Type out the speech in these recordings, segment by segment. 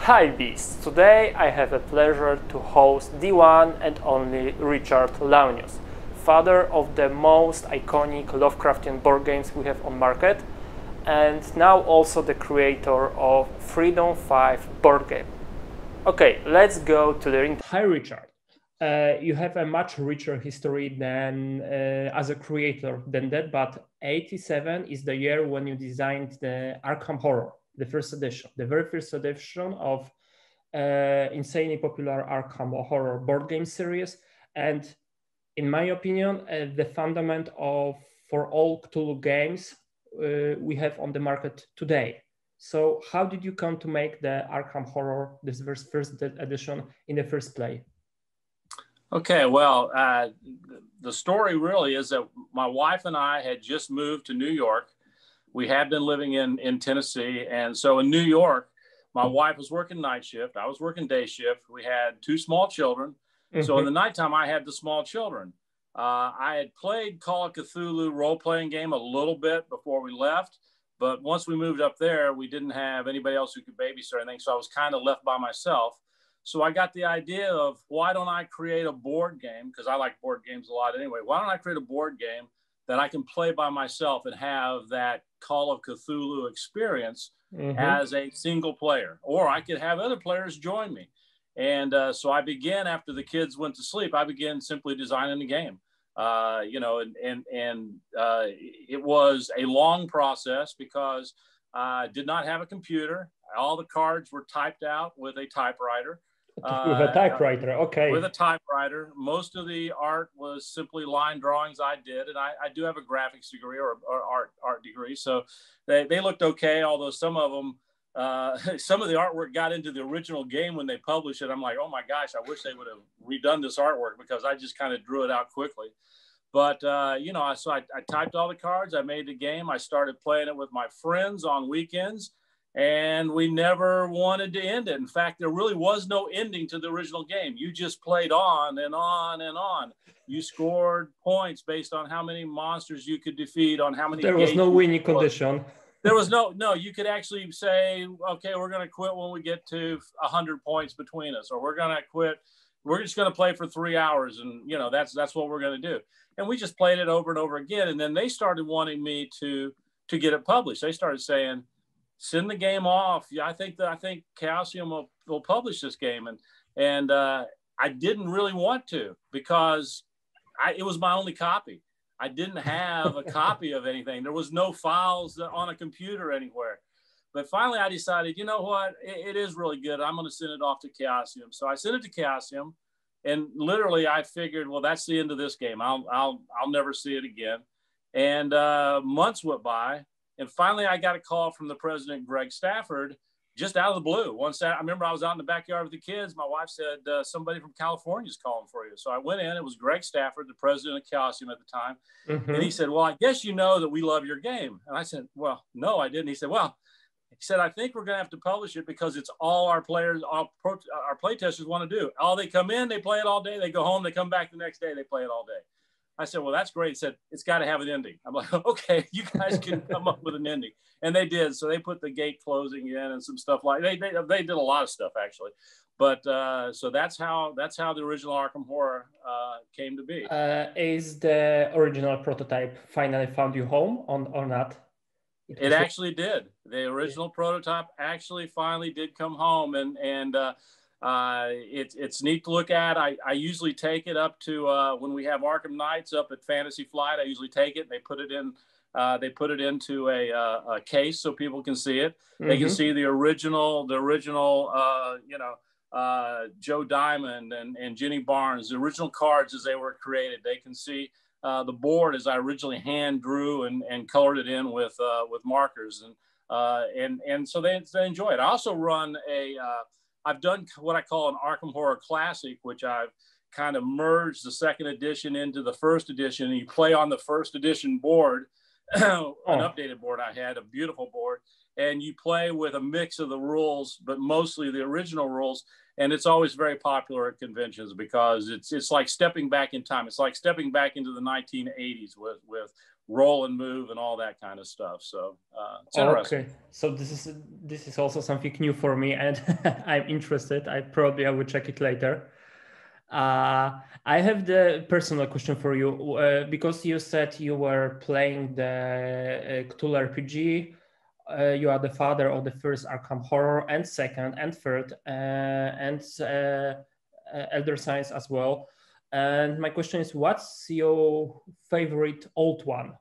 Hi Beasts! Today I have a pleasure to host the one and only Richard LAUNIUS, father of the most iconic Lovecraftian board games we have on market, and now also the creator of Freedom 5 board game. Okay, let's go to the... Hi Richard! You have a much richer history than as a creator than that, but 87 is the year when you designed the Arkham Horror, the first edition, the very first edition of insanely popular Arkham Horror board game series, and in my opinion, the fundament for all Cthulhu games we have on the market today. So how did you come to make the Arkham Horror, this first edition, in the first place? Okay, well, the story really is that my wife and I had just moved to New York. We had been living in Tennessee. And so in New York, my wife was working night shift. I was working day shift. We had two small children. Mm-hmm. So in the nighttime, I had the small children. I had played Call of Cthulhu role-playing game a little bit before we left. But once we moved up there, we didn't have anybody else who could babysit or anything. So I was kind of left by myself. So I got the idea of, why don't I create a board game? Because I like board games a lot anyway. Why don't I create a board game that I can play by myself and have that Call of Cthulhu experience as a single player? Or I could have other players join me. And so I began, after the kids went to sleep, I began simply designing the game. It was a long process because I did not have a computer. All the cards were typed out with a typewriter. With a typewriter, okay. With a typewriter. Most of the art was simply line drawings I did, and I do have a graphics degree or art degree, so they looked okay. Although some of them, some of the artwork got into the original game when they published it. I'm like, oh my gosh, I wish they would have redone this artwork, because I just kind of drew it out quickly. But so I typed all the cards. I made the game. I started playing it with my friends on weekends. And we never wanted to end it. In fact, there really was no ending to the original game. You just played on and on and on. You scored points based on how many monsters you could defeat, on how many. There was no winning condition. There was no, you could actually say, okay, we're going to quit when we get to 100 points between us, or we're going to quit. We're just going to play for 3 hours. And, that's what we're going to do. And we just played it over and over again. And then they started wanting me to get it published. They started saying, send the game off. Yeah, I think Chaosium will publish this game, and I didn't really want to, because it was my only copy. I didn't have a copy of anything. There was no files on a computer anywhere. But finally, I decided, you know what? It is really good. I'm going to send it off to Chaosium. So I sent it to Chaosium, and literally I figured, well, that's the end of this game. I'll never see it again. And months went by. And finally, I got a call from the president, Greg Stafford, just out of the blue. I remember I was out in the backyard with the kids. My wife said, somebody from California is calling for you. So I went in. It was Greg Stafford, the president of Chaosium at the time. Mm-hmm. And he said, well, I guess you know that we love your game. And I said, well, no, I didn't. He said, I think we're going to have to publish it, because it's all our players, our play testers want to do. They come in, they play it all day. They go home, they come back the next day, they play it all day. I said, well, that's great. He said, it's got to have an ending. I'm like, okay, you guys can come up with an ending. And they did. So they put the gate closing in and some stuff like they did a lot of stuff, actually. But so that's how the original Arkham Horror came to be. Is the original prototype finally found you home or not? It actually did. The original prototype actually finally did come home, and it's neat to look at. I usually take it up to when we have Arkham Nights up at Fantasy Flight. I usually take it and they put it into a case so people can see it. Mm-hmm. They can see the original Joe Diamond and Jenny Barnes, the original cards as they were created. They can see the board as I originally hand drew and colored it in with markers, and so they enjoy it. I also run I've done what I call an Arkham Horror Classic, which I've kind of merged the second edition into the first edition. And you play on the first edition board, an updated board I had, a beautiful board, and you play with a mix of the rules, but mostly the original rules. And it's always very popular at conventions because it's like stepping back in time. It's like stepping back into the 1980s with roll and move and all that kind of stuff. So it's interesting. Okay, so this is also something new for me, and I'm interested. I will check it later. I have the personal question for you because you said you were playing the Cthulhu RPG. You are the father of the first Arkham Horror and second and third and Elder Science as well. And my question is, what's your favorite old one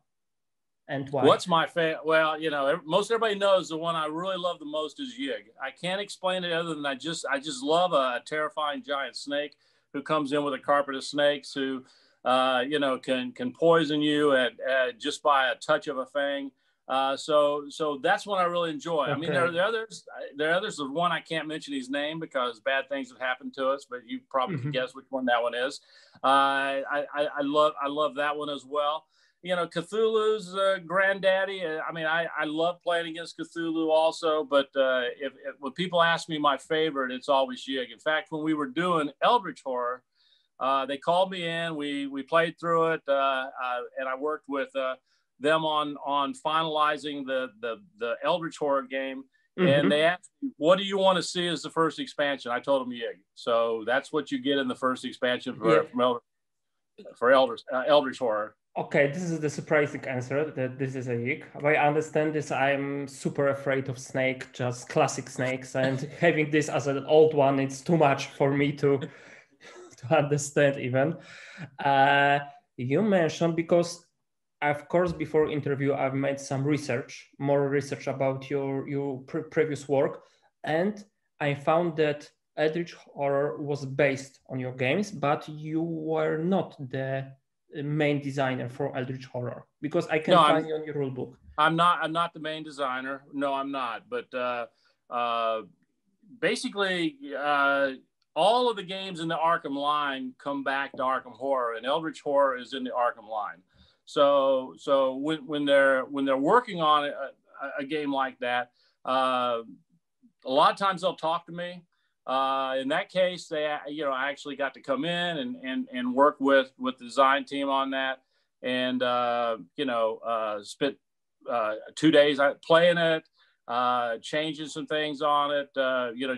and why? What's my favorite? Well, you know, most everybody knows the one I really love the most is Yig. I can't explain it other than I just love a terrifying giant snake who comes in with a carpet of snakes who, you know, can poison you at just by a touch of a fang. So that's one I really enjoy. Okay. I mean, there are others. The one I can't mention his name because bad things have happened to us, but you probably can guess which one that one is. I love that one as well. You know, Cthulhu's granddaddy. I mean, I love playing against Cthulhu also, but if when people ask me my favorite, it's always Yig. In fact, when we were doing Eldritch Horror, they called me in. We played through it, and I worked with them on finalizing the Eldritch Horror game. And they asked me, what do you want to see as the first expansion? I told them Yig. So that's what you get in the first expansion for Eldritch Horror. Okay, this is the surprising answer, that this is a Yig. I understand this. I'm super afraid of snake, just classic snakes, and having this as an old one, it's too much for me to understand even. You mentioned, because of course, before interview, I've made some more research about your previous work, and I found that Eldritch Horror was based on your games, but you were not the main designer for Eldritch Horror, because I can find you on your rulebook. I'm not the main designer. No, I'm not. But basically, all of the games in the Arkham line come back to Arkham Horror, and Eldritch Horror is in the Arkham line. So when they're working on a game like that, a lot of times they'll talk to me. In that case, I actually got to come in and work with the design team on that, and spent 2 days playing it, changing some things on it,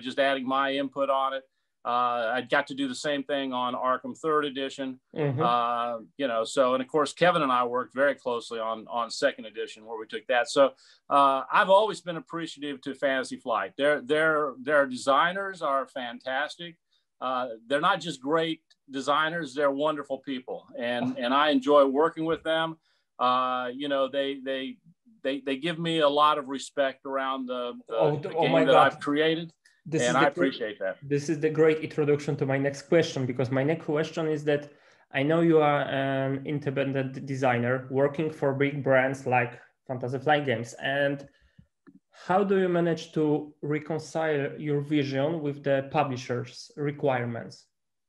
just adding my input on it. I got to do the same thing on Arkham 3rd edition. And of course, Kevin and I worked very closely on 2nd edition where we took that. So I've always been appreciative to Fantasy Flight. Their designers are fantastic. They're not just great designers, they're wonderful people. And I enjoy working with them. They give me a lot of respect around the game that I've created. I appreciate that. This is the great introduction to my next question, because my next question is that I know you are an independent designer working for big brands like Fantasy Flight Games. And how do you manage to reconcile your vision with the publisher's requirements?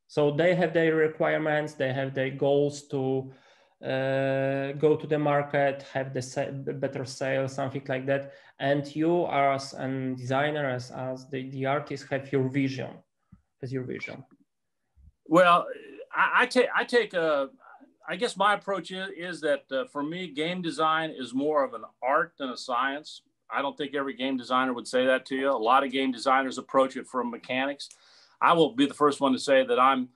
So they have their requirements, they have their goals to go to the market, have the better sales, something like that. And you as a designer, as the artist, have your vision. As your vision. Well, I guess my approach is that for me, game design is more of an art than a science. I don't think every game designer would say that to you. A lot of game designers approach it from mechanics. I will be the first one to say that I'm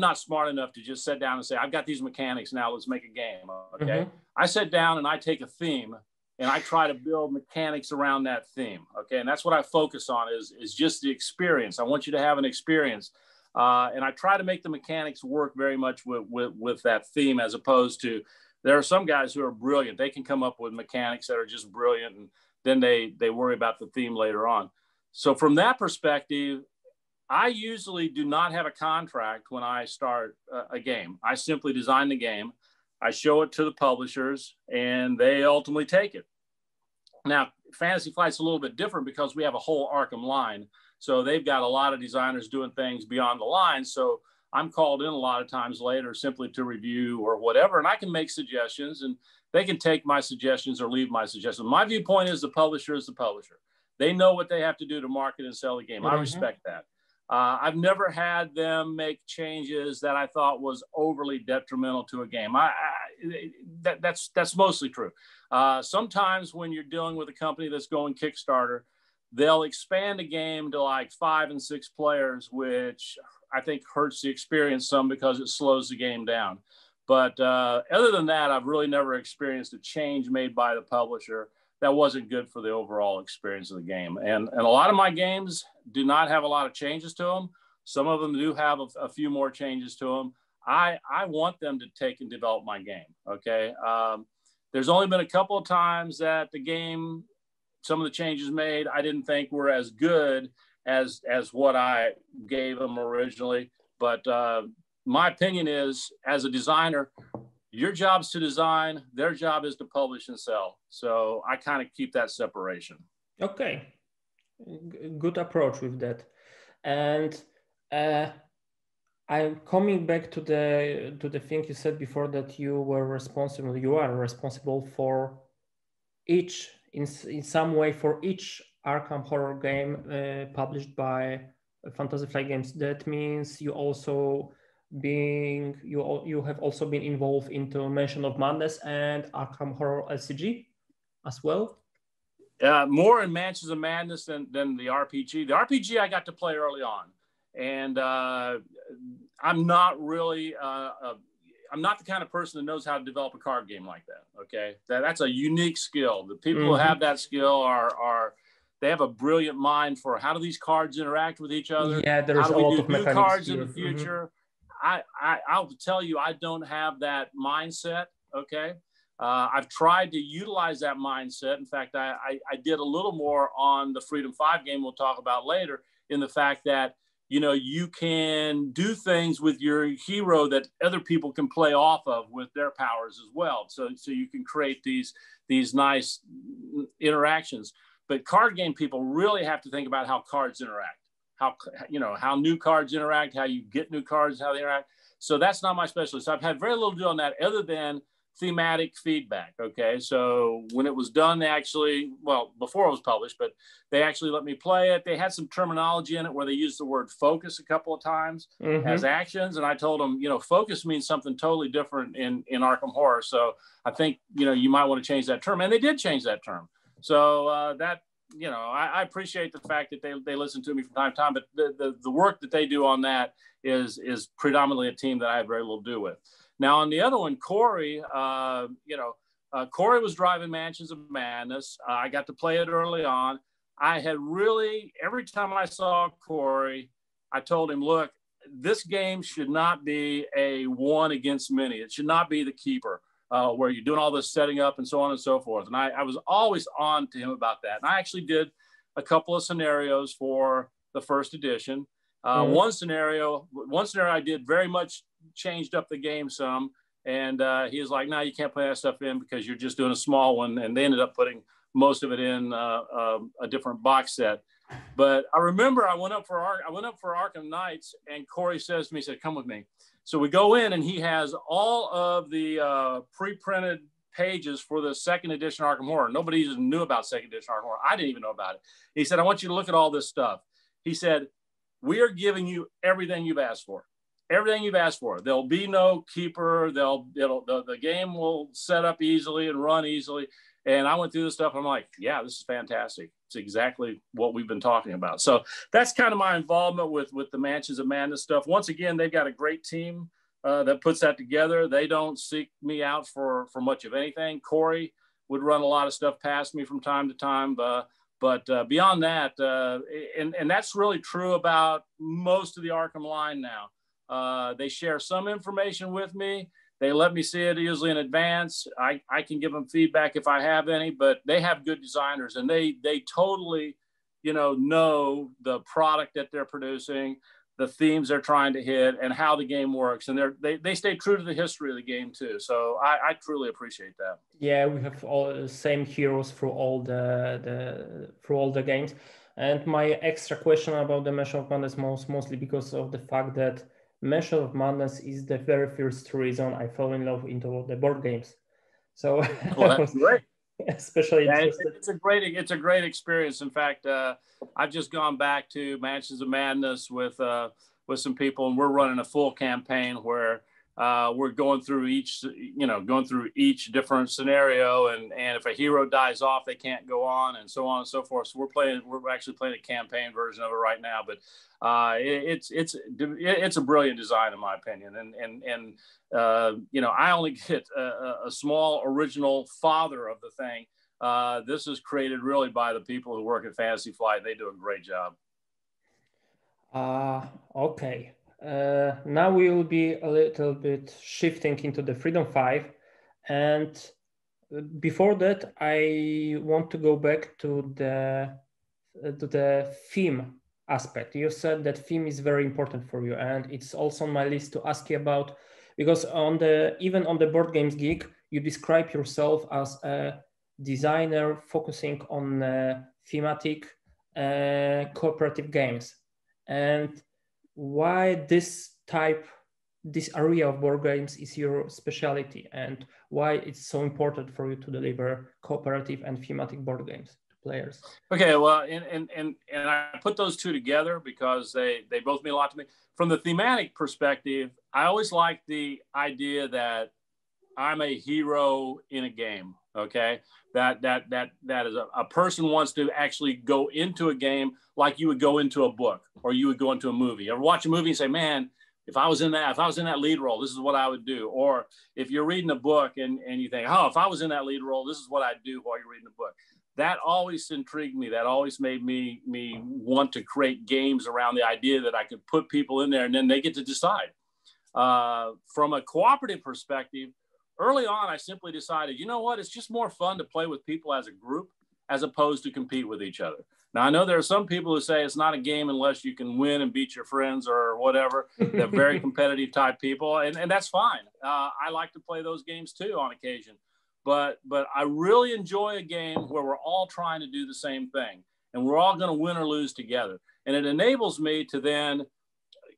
not smart enough to just sit down and say, I've got these mechanics now, let's make a game, okay? I sit down and I take a theme and I try to build mechanics around that theme, okay? And that's what I focus on is just the experience. I want you to have an experience. And I try to make the mechanics work very much with that theme, as opposed to, there are some guys who are brilliant. They can come up with mechanics that are just brilliant, and then they worry about the theme later on. So from that perspective, I usually do not have a contract when I start a game. I simply design the game, I show it to the publishers, and they ultimately take it. Now, Fantasy Flight's a little bit different because we have a whole Arkham line. So they've got a lot of designers doing things beyond the line. So I'm called in a lot of times later simply to review or whatever, and I can make suggestions. And they can take my suggestions or leave my suggestions. My viewpoint is the publisher is the publisher. They know what they have to do to market and sell the game. I respect that. I've never had them make changes that I thought was overly detrimental to a game. That's mostly true. Sometimes when you're dealing with a company that's going Kickstarter, they'll expand a game to like 5 and 6 players, which I think hurts the experience some because it slows the game down. But other than that, I've really never experienced a change made by the publisher that wasn't good for the overall experience of the game. And a lot of my games do not have a lot of changes to them. Some of them do have a few more changes to them. I want them to take and develop my game, okay? There's only been a couple of times that the game, some of the changes made, I didn't think were as good as what I gave them originally. But my opinion is, as a designer, your job is to design, their job is to publish and sell. So I kind of keep that separation. Okay, good approach with that. And I'm coming back to the thing you said before, that you are responsible for each, in some way, for each Arkham Horror game published by Fantasy Flight Games. That means you also you have also been involved into Mansion of Madness and Arkham Horror LCG as well. More in Mansions of Madness than the RPG. The RPG I got to play early on, and I'm not really I'm not the kind of person that knows how to develop a card game like that. Okay, that's a unique skill. The people who have that skill they have a brilliant mind for how do these cards interact with each other. Yeah, there's how do a lot we of do new mechanics cards here. in the future. I'll tell you, I don't have that mindset. Okay. I've tried to utilize that mindset. In fact, I did a little more on the Freedom 5 game we'll talk about later, in the fact that, you know, you can do things with your hero that other people can play off of with their powers as well. So you can create these nice interactions. But card game people really have to think about how cards interact, how new cards interact, how you get new cards, how they interact. So that's not my specialty. So I've had very little to do on that other than thematic feedback. Okay. So when it was done, before it was published, but they actually let me play it. They had some terminology in it where they used the word focus a couple of times as actions. And I told them, focus means something totally different in Arkham Horror. So I think, you might want to change that term. And they did change that term. So I appreciate the fact that they listen to me from time to time, but the work that they do on that is predominantly a team that I have very little to do with. Now on the other one, Corey, Corey was driving Mansions of Madness. I got to play it early on. I had every time I saw Corey, I told him, look, this game should not be a one against many. It should not be the keeper. Where you're doing all this setting up and so on and so forth. And I was always on to him about that. And I actually did a couple of scenarios for the first edition. One scenario I did very much changed up the game some. And he was like, no, you can't play that stuff in because you're just doing a small one. And they ended up putting most of it in a different box set. But I remember I went up for Arkham Knights, and Corey says to me, he said, come with me. So we go in, and he has all of the pre-printed pages for the second edition Arkham Horror. Nobody even knew about second edition Arkham Horror. I didn't even know about it. He said, I want you to look at all this stuff. He said, we are giving you everything you've asked for. Everything you've asked for. There'll be no keeper. The game will set up easily and run easily. And I went through this stuff. And I'm like, yeah, this is fantastic. It's exactly what we've been talking about. So that's kind of my involvement with the Mansions of Madness stuff. Once again, they've got a great team that puts that together. They don't seek me out for much of anything. Corey would run a lot of stuff past me from time to time. But beyond that, and that's really true about most of the Arkham line now. They share some information with me. They let me see it usually in advance. I can give them feedback if I have any, but they have good designers, and they totally, know the product that they're producing, the themes they're trying to hit, and how the game works. And they stay true to the history of the game too. So I truly appreciate that. Yeah, we have all the same heroes through all the games. And my extra question about the Mansion of Madness mostly because of the fact that Mansion of Madness is the very first reason I fell in love into the board games. So well, that's great. Especially yeah, interested. it's a great experience. In fact, I've just gone back to Mansions of Madness with some people, and we're running a full campaign where we're going through each different scenario, and if a hero dies off, they can't go on, and so on and so forth. So we're actually playing a campaign version of it right now, but it's a brilliant design in my opinion, and I only get a small original father of the thing. This is created really by the people who work at Fantasy Flight. They do a great job. Okay. Now we will be a little bit shifting into the Freedom 5. And before that, I want to go back to the theme aspect. You said that theme is very important for you, and it's also on my list to ask you about, because even on the Board Games Geek, you describe yourself as a designer focusing on thematic cooperative games. And why this area of board games is your specialty, and why it's so important for you to deliver cooperative and thematic board games to players? Okay, well, and I put those two together because they both mean a lot to me. From the thematic perspective, I always like the idea that I'm a hero in a game. Okay, that is a person wants to actually go into a game like you would go into a book or you would go into a movie. Or watch a movie and say, man, if I was in that lead role, this is what I would do. Or if you're reading a book and you think, oh, if I was in that lead role, this is what I'd do while you're reading the book. That always intrigued me. That always made me want to create games around the idea that I could put people in there and then they get to decide. From a cooperative perspective, early on, I simply decided, you know what, it's just more fun to play with people as a group as opposed to compete with each other. Now, I know there are some people who say it's not a game unless you can win and beat your friends or whatever. They're very competitive type people, and that's fine. I like to play those games too on occasion. But I really enjoy a game where we're all trying to do the same thing, and we're all going to win or lose together. And it enables me to then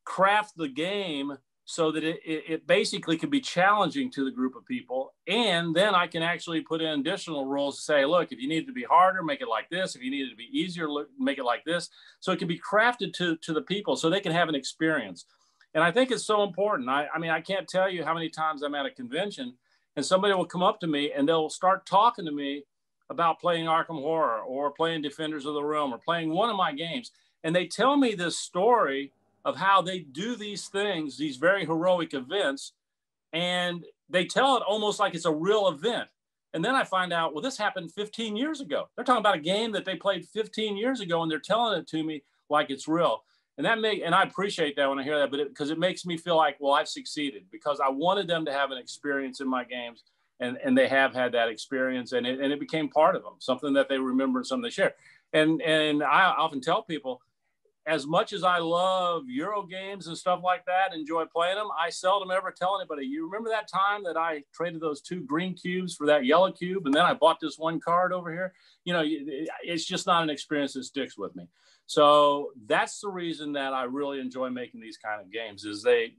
craft the game so that it basically can be challenging to the group of people. And then I can actually put in additional rules to say, look, if you need it to be harder, make it like this. If you need it to be easier, make it like this. So it can be crafted to the people so they can have an experience. And I think it's so important. I mean, I can't tell you how many times I'm at a convention and somebody will come up to me and they'll start talking to me about playing Arkham Horror or playing Defenders of the Realm or playing one of my games. And they tell me this story of how they do these things, these very heroic events, and they tell it almost like it's a real event. And then I find out, well, this happened 15 years ago. They're talking about a game that they played 15 years ago, and they're telling it to me like it's real. And I appreciate that when I hear that, but because it makes me feel like, well, I've succeeded because I wanted them to have an experience in my games, and they have had that experience, and it became part of them, something that they remember and something they share. And I often tell people, as much as I love Euro games and stuff like that, enjoy playing them, I seldom ever tell anybody, you remember that time that I traded those 2 green cubes for that yellow cube, and then I bought this 1 card over here? You know, it's just not an experience that sticks with me. So that's the reason that I really enjoy making these kind of games, is they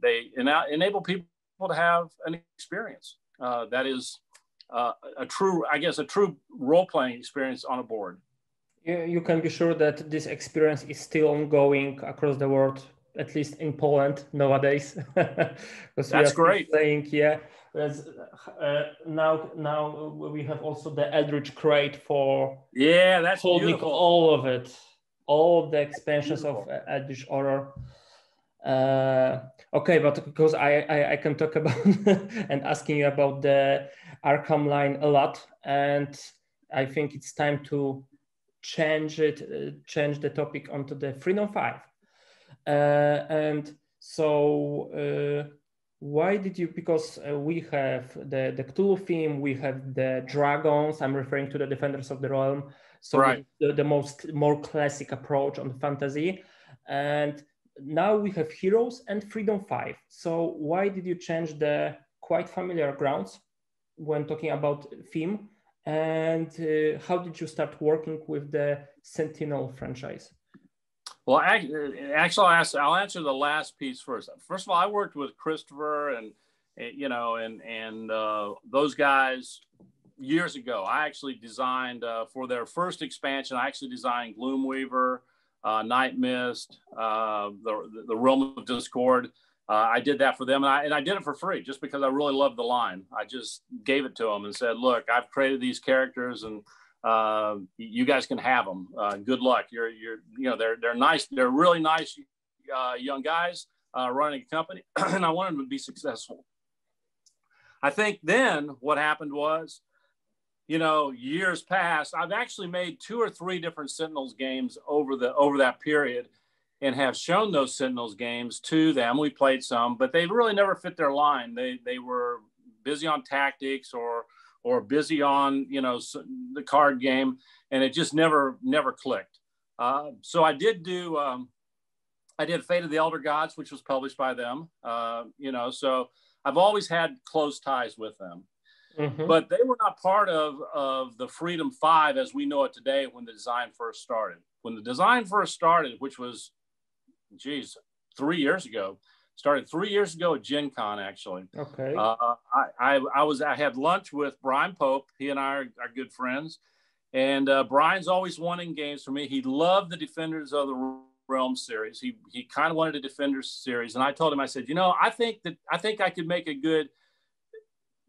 enable people to have an experience that is a true role-playing experience on a board. You can be sure that this experience is still ongoing across the world, at least in Poland nowadays. That's great. Playing, yeah. Now we have also the Eldritch Crate for that's holding beautiful. all of it, all of the expansions of Eldritch Horror. Okay, but because I can talk about and asking you about the Arkham line a lot, and I think it's time to change the topic onto the Freedom 5. And so why did you, because we have the Cthulhu theme, we have the dragons, I'm referring to the Defenders of the Realm, so right. the more classic approach on fantasy, and now we have heroes and Freedom 5. So why did you change the quite familiar grounds when talking about theme? And how did you start working with the Sentinel franchise? Well, actually, I'll answer the last piece first. First of all, I worked with Christopher you know, and those guys years ago, I actually designed for their first expansion. I actually designed Gloomweaver, Night Mist, the Realm of Discord. I did that for them, and I did it for free just because I really loved the line. I just gave it to them and said, "Look, I've created these characters, and you guys can have them. Good luck. You're you know they're nice. They're really nice young guys running a company, and I wanted them to be successful." I think then what happened was, you know, years passed. I've actually made 2 or 3 different Sentinels games over that period, and have shown those Sentinels games to them. We played some, but they really never fit their line. They were busy on tactics or busy on, you know, the card game, and it just never clicked. So I did Fate of the Elder Gods, which was published by them. You know, so I've always had close ties with them. Mm-hmm. But they were not part of the Freedom 5 as we know it today when the design first started. When the design first started, which was, 3 years ago, started 3 years ago at Gen Con, actually. Okay. I had lunch with Brian Pope. He and I are good friends. And Brian's always wanting games for me. He loved the Defenders of the Realm series. He kind of wanted a Defenders series. And I told him, I said, you know, I think I could make a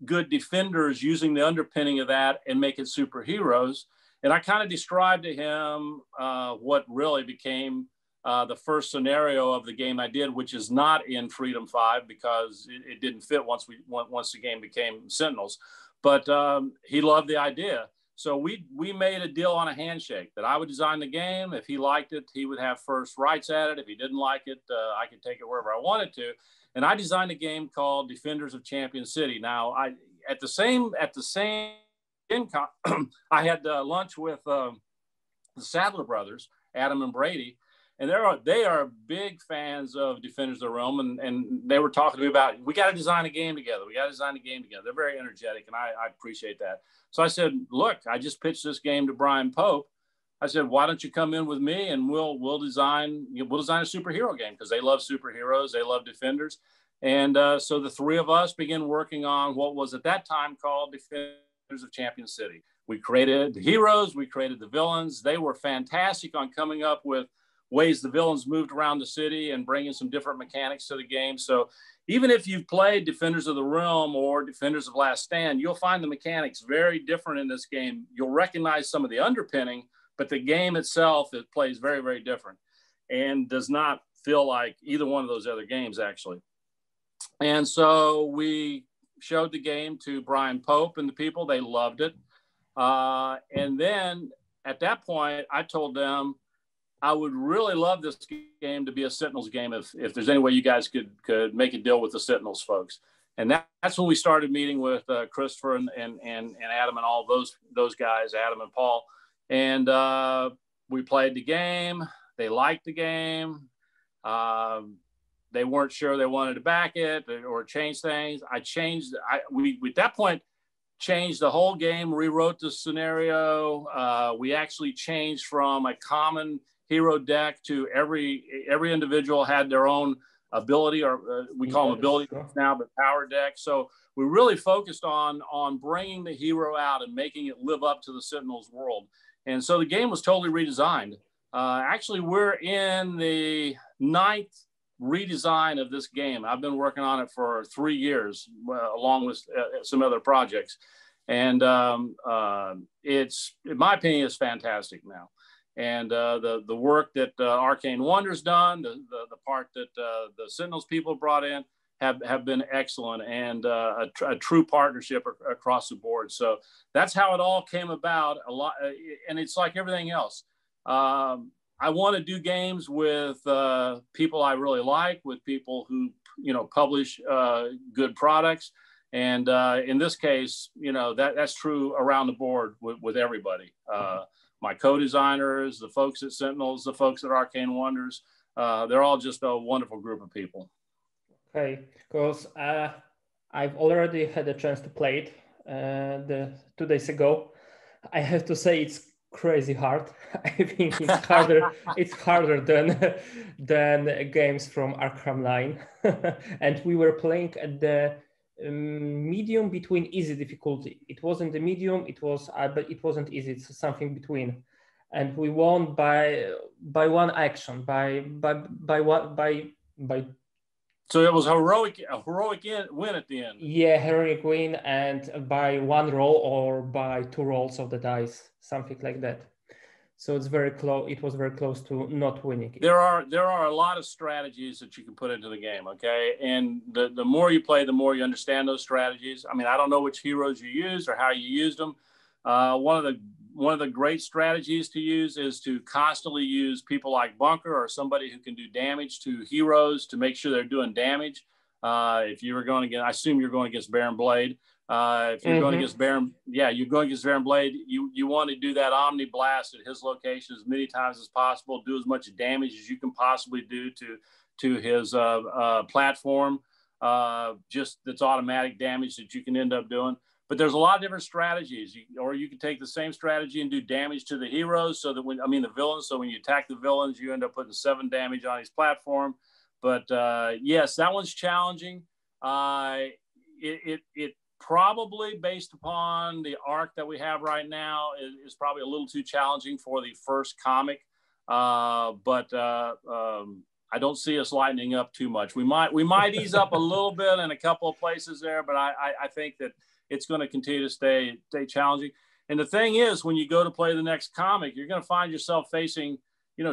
good Defenders using the underpinning of that and make it superheroes. And I kind of described to him what really became the first scenario of the game I did, which is not in Freedom 5 because it didn't fit once the game became Sentinels. But he loved the idea. So we made a deal on a handshake that I would design the game. If he liked it, he would have first rights at it. If he didn't like it, I could take it wherever I wanted to. And I designed a game called Defenders of Champion City. Now, at the same income, I had lunch with the Sadler brothers, Adam and Brady, and they are big fans of Defenders of the Realm, and they were talking to me about, we got to design a game together. They're very energetic, and I appreciate that. So I said, look, I just pitched this game to Brian Pope. I said, why don't you come in with me and we'll design a superhero game, because they love superheroes, they love Defenders. And so the 3 of us began working on what was at that time called Defenders of Champion City. We created the heroes, we created the villains. They were fantastic on coming up with ways the villains moved around the city and bringing some different mechanics to the game. So even if you've played Defenders of the Realm or Defenders of Last Stand, you'll find the mechanics very different in this game. You'll recognize some of the underpinning, but the game itself, it plays very, very different and does not feel like either one of those other games, actually. And so we showed the game to Brian Pope and the people. They loved it. And then at that point, I told them, I would really love this game to be a Sentinels game if there's any way you guys could make a deal with the Sentinels folks. And that's when we started meeting with Christopher and Adam and all those guys, Adam and Paul. And we played the game. They liked the game. They weren't sure they wanted to back it or change things. We at that point changed the whole game, rewrote the scenario. We actually changed from a common hero deck to every individual had their own ability, or we call them ability now, but power deck. So we really focused on bringing the hero out and making it live up to the Sentinels world. And so the game was totally redesigned. Actually, we're in the 9th redesign of this game. I've been working on it for 3 years, along with some other projects. And it's, in my opinion, it's fantastic now. And the work that Arcane Wonder's done, the part that the Sentinels people brought in have been excellent, and a true partnership across the board. So that's how it all came about. A lot, and it's like everything else. I want to do games with people I really like, with people who publish good products. And in this case, that's true around the board with everybody. My co-designers, the folks at Sentinels, the folks at Arcane Wonders, they're all just a wonderful group of people. Okay, because I've already had a chance to play it 2 days ago. I have to say it's crazy hard. I think it's harder. It's harder than games from Arkham line. And we were playing at the medium between easy difficulty. It wasn't the medium, it was, but it wasn't easy. It's something between, and we won by one action, by. So it was a heroic win at the end. Yeah, heroic win, and by one roll or by two rolls of the dice, something like that. So it's very close. It was very close to not winning. There are a lot of strategies that you can put into the game, okay? And the more you play, the more you understand those strategies. I mean, I don't know which heroes you used or how you used them. One of the great strategies to use is to constantly use people like Bunker or somebody who can do damage to heroes to make sure they're doing damage. If you were going against, I assume you're going against Baron Blade. If you're going against Baron, you're going against Baron Blade. You want to do that Omni Blast at his location as many times as possible. Do as much damage as you can possibly do to his platform. Just that's automatic damage that you can end up doing. But there's a lot of different strategies, or you can take the same strategy and do damage to the heroes. So that the villains. So when you attack the villains, you end up putting 7 damage on his platform. But yes, that one's challenging. It probably, based upon the arc that we have right now, is probably a little too challenging for the first comic. But I don't see us lightening up too much. We might ease up a little bit in a couple of places there, but I think that it's going to continue to stay challenging. And the thing is, when you go to play the next comic, you're going to find yourself facing,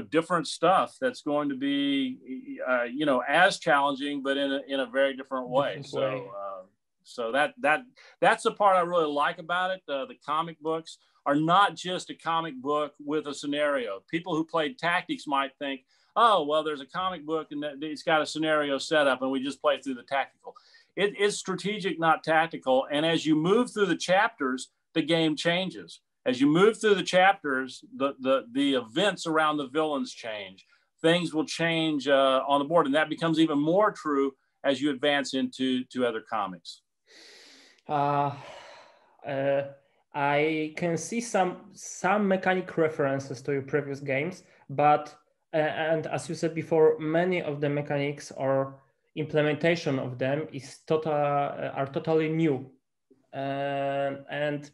different stuff that's going to be, as challenging, but in a very different way. So that's the part I really like about it. The comic books are not just a comic book with a scenario. People who played Tactics might think, oh, well, there's a comic book and it's got a scenario set up and we just play through the tactical. It is strategic, not tactical. And as you move through the chapters, the game changes. As you move through the chapters, the events around the villains change. Things will change on the board. And that becomes even more true as you advance into other comics. I can see some mechanic references to your previous games, but and as you said before, many of the mechanics or implementation of them are totally new, and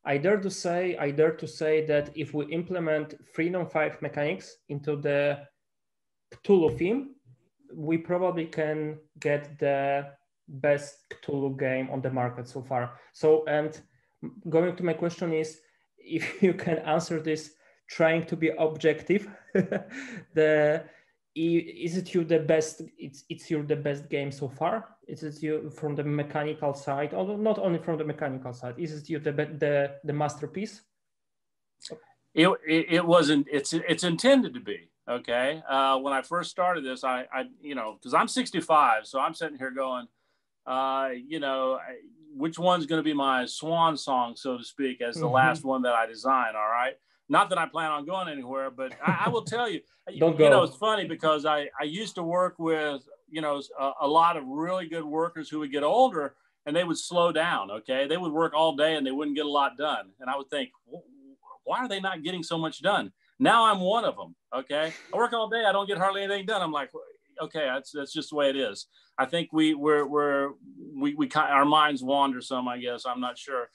I dare to say that if we implement Freedom 5 mechanics into the Cthulhu theme, we probably can get the best Cthulhu game on the market so far. So, and going to my question is, if you can answer this trying to be objective, is it you the best? It's your the best game so far? Is it you from the mechanical side, although not only from the mechanical side? Is it you the masterpiece? It wasn't. It's intended to be. Okay. When I first started this, I because I'm 65, so I'm sitting here going, which one's going to be my swan song, so to speak, as the last one that I design. All right. Not that I plan on going anywhere, but I will tell you, it's funny because I used to work with, a lot of really good workers who would get older and they would slow down. Okay. They would work all day and they wouldn't get a lot done. And I would think, why are they not getting so much done? Now I'm one of them. Okay. I work all day. I don't get hardly anything done. I'm like, okay, that's just the way it is. I think our minds wander some, I guess. I'm not sure.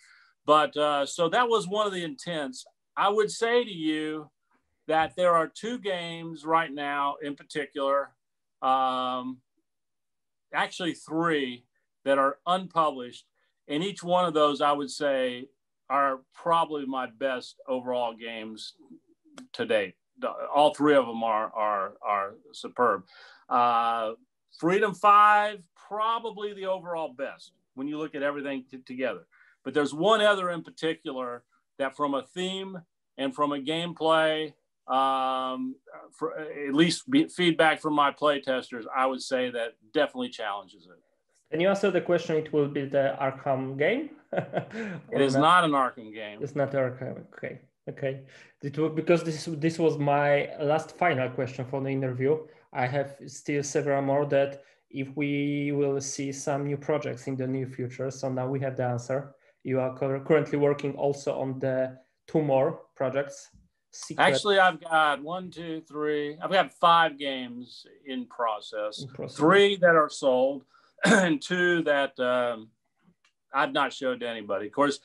But so that was one of the intents. I would say to you that there are 2 games right now in particular, actually 3 that are unpublished. And each one of those, I would say, are probably my best overall games to date. All 3 of them are superb. Freedom 5, probably the overall best when you look at everything together. But there's one other in particular that from a theme and from a gameplay, for at least feedback from my play testers, I would say that definitely challenges it. Can you answer the question? It will be the Arkham game? It is not an Arkham game. It's not Arkham. Okay. Because this was my last final question for the interview. I have still several more that if we will see some new projects in the near future. So now we have the answer. You are currently working also on the 2 more projects. Actually, I've got 1, 2, 3. I've got 5 games in process. 3 that are sold. and two that I've not showed to anybody. Of course,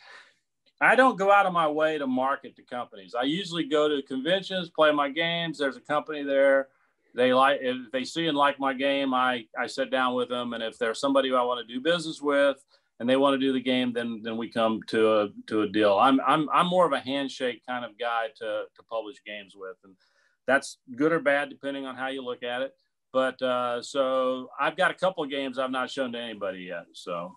I don't go out of my way to market to companies. I usually go to conventions, play my games. There's a company there. If they see and like my game, I sit down with them. And if there's somebody who I want to do business with and they want to do the game, then we come to a deal. I'm more of a handshake kind of guy to publish games with. And that's good or bad, depending on how you look at it. But so I've got a couple of games I've not shown to anybody yet. So.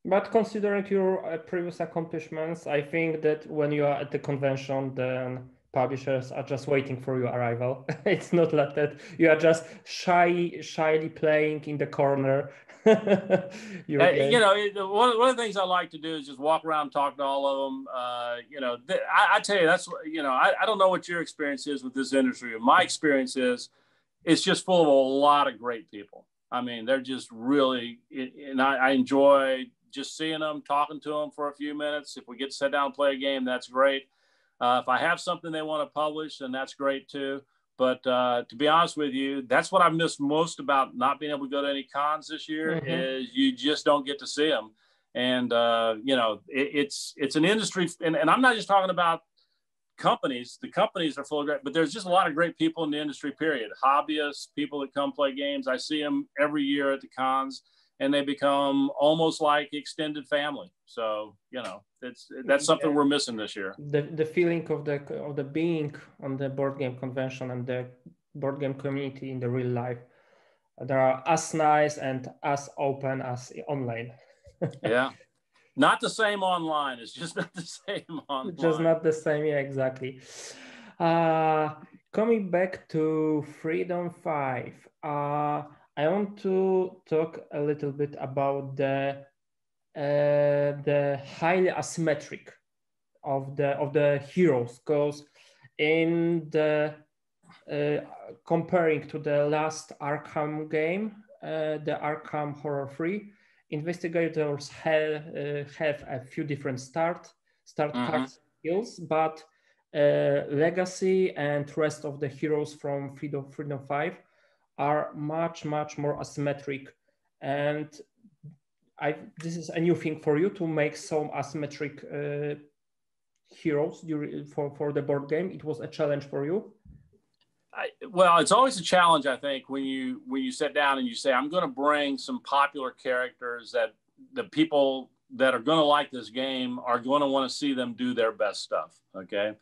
But considering your previous accomplishments, I think that when you are at the convention, then publishers are just waiting for your arrival. It's not like that you are just shyly playing in the corner. You know, one of the things I like to do is just walk around, talk to all of them. You know, I tell you, that's, you know, I don't know what your experience is with this industry. My experience is it's just full of a lot of great people. I mean, they're just really, and I enjoy just seeing them, talking to them for a few minutes. If we get to sit down and play a game, that's great. If I have something they want to publish, then that's great too. But to be honest with you, that's what I missed most about not being able to go to any cons this year, is you just don't get to see them. And, you know, it's an industry, and I'm not just talking about companies. The companies are full of great, but there's just a lot of great people in the industry, period. Hobbyists, people that come play games. I see them every year at the cons, and they become almost like extended family. So, you know, that's something we're missing this year. The feeling of the being on the board game convention and the board game community in the real life, they are as nice and as open as online. Yeah. Not the same online. It's just not the same online. Just not the same. Yeah, exactly. Coming back to Freedom 5, I want to talk a little bit about the highly asymmetric of the heroes, because in the comparing to the last Arkham game, the Arkham Horror 3, investigators have a few different start cards skills, but Legacy and rest of the heroes from Freedom 5 are much more asymmetric, and this is a new thing for you to make some asymmetric heroes for the board game. It was a challenge for you. Well, it's always a challenge, I think, when you sit down and you say, I'm going to bring some popular characters that the people that are going to like this game are going to want to see them do their best stuff. Okay.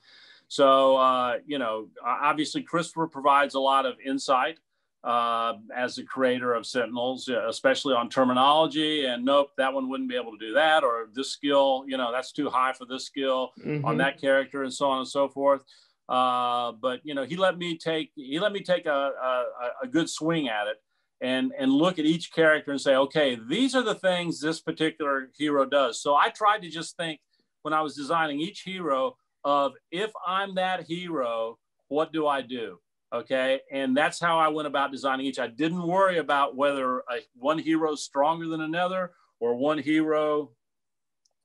So, you know, obviously Christopher provides a lot of insight as the creator of Sentinels, especially on terminology, and nope, that one wouldn't be able to do that, or this skill, you know, that's too high for this skill on that character, and so on and so forth. But you know, he let me take a good swing at it and look at each character and say, okay, these are the things this particular hero does. So I tried to just think, when I was designing each hero, of if I'm that hero, what do I do? Okay. And that's how I went about designing each. I didn't worry about whether one hero is stronger than another, or one hero,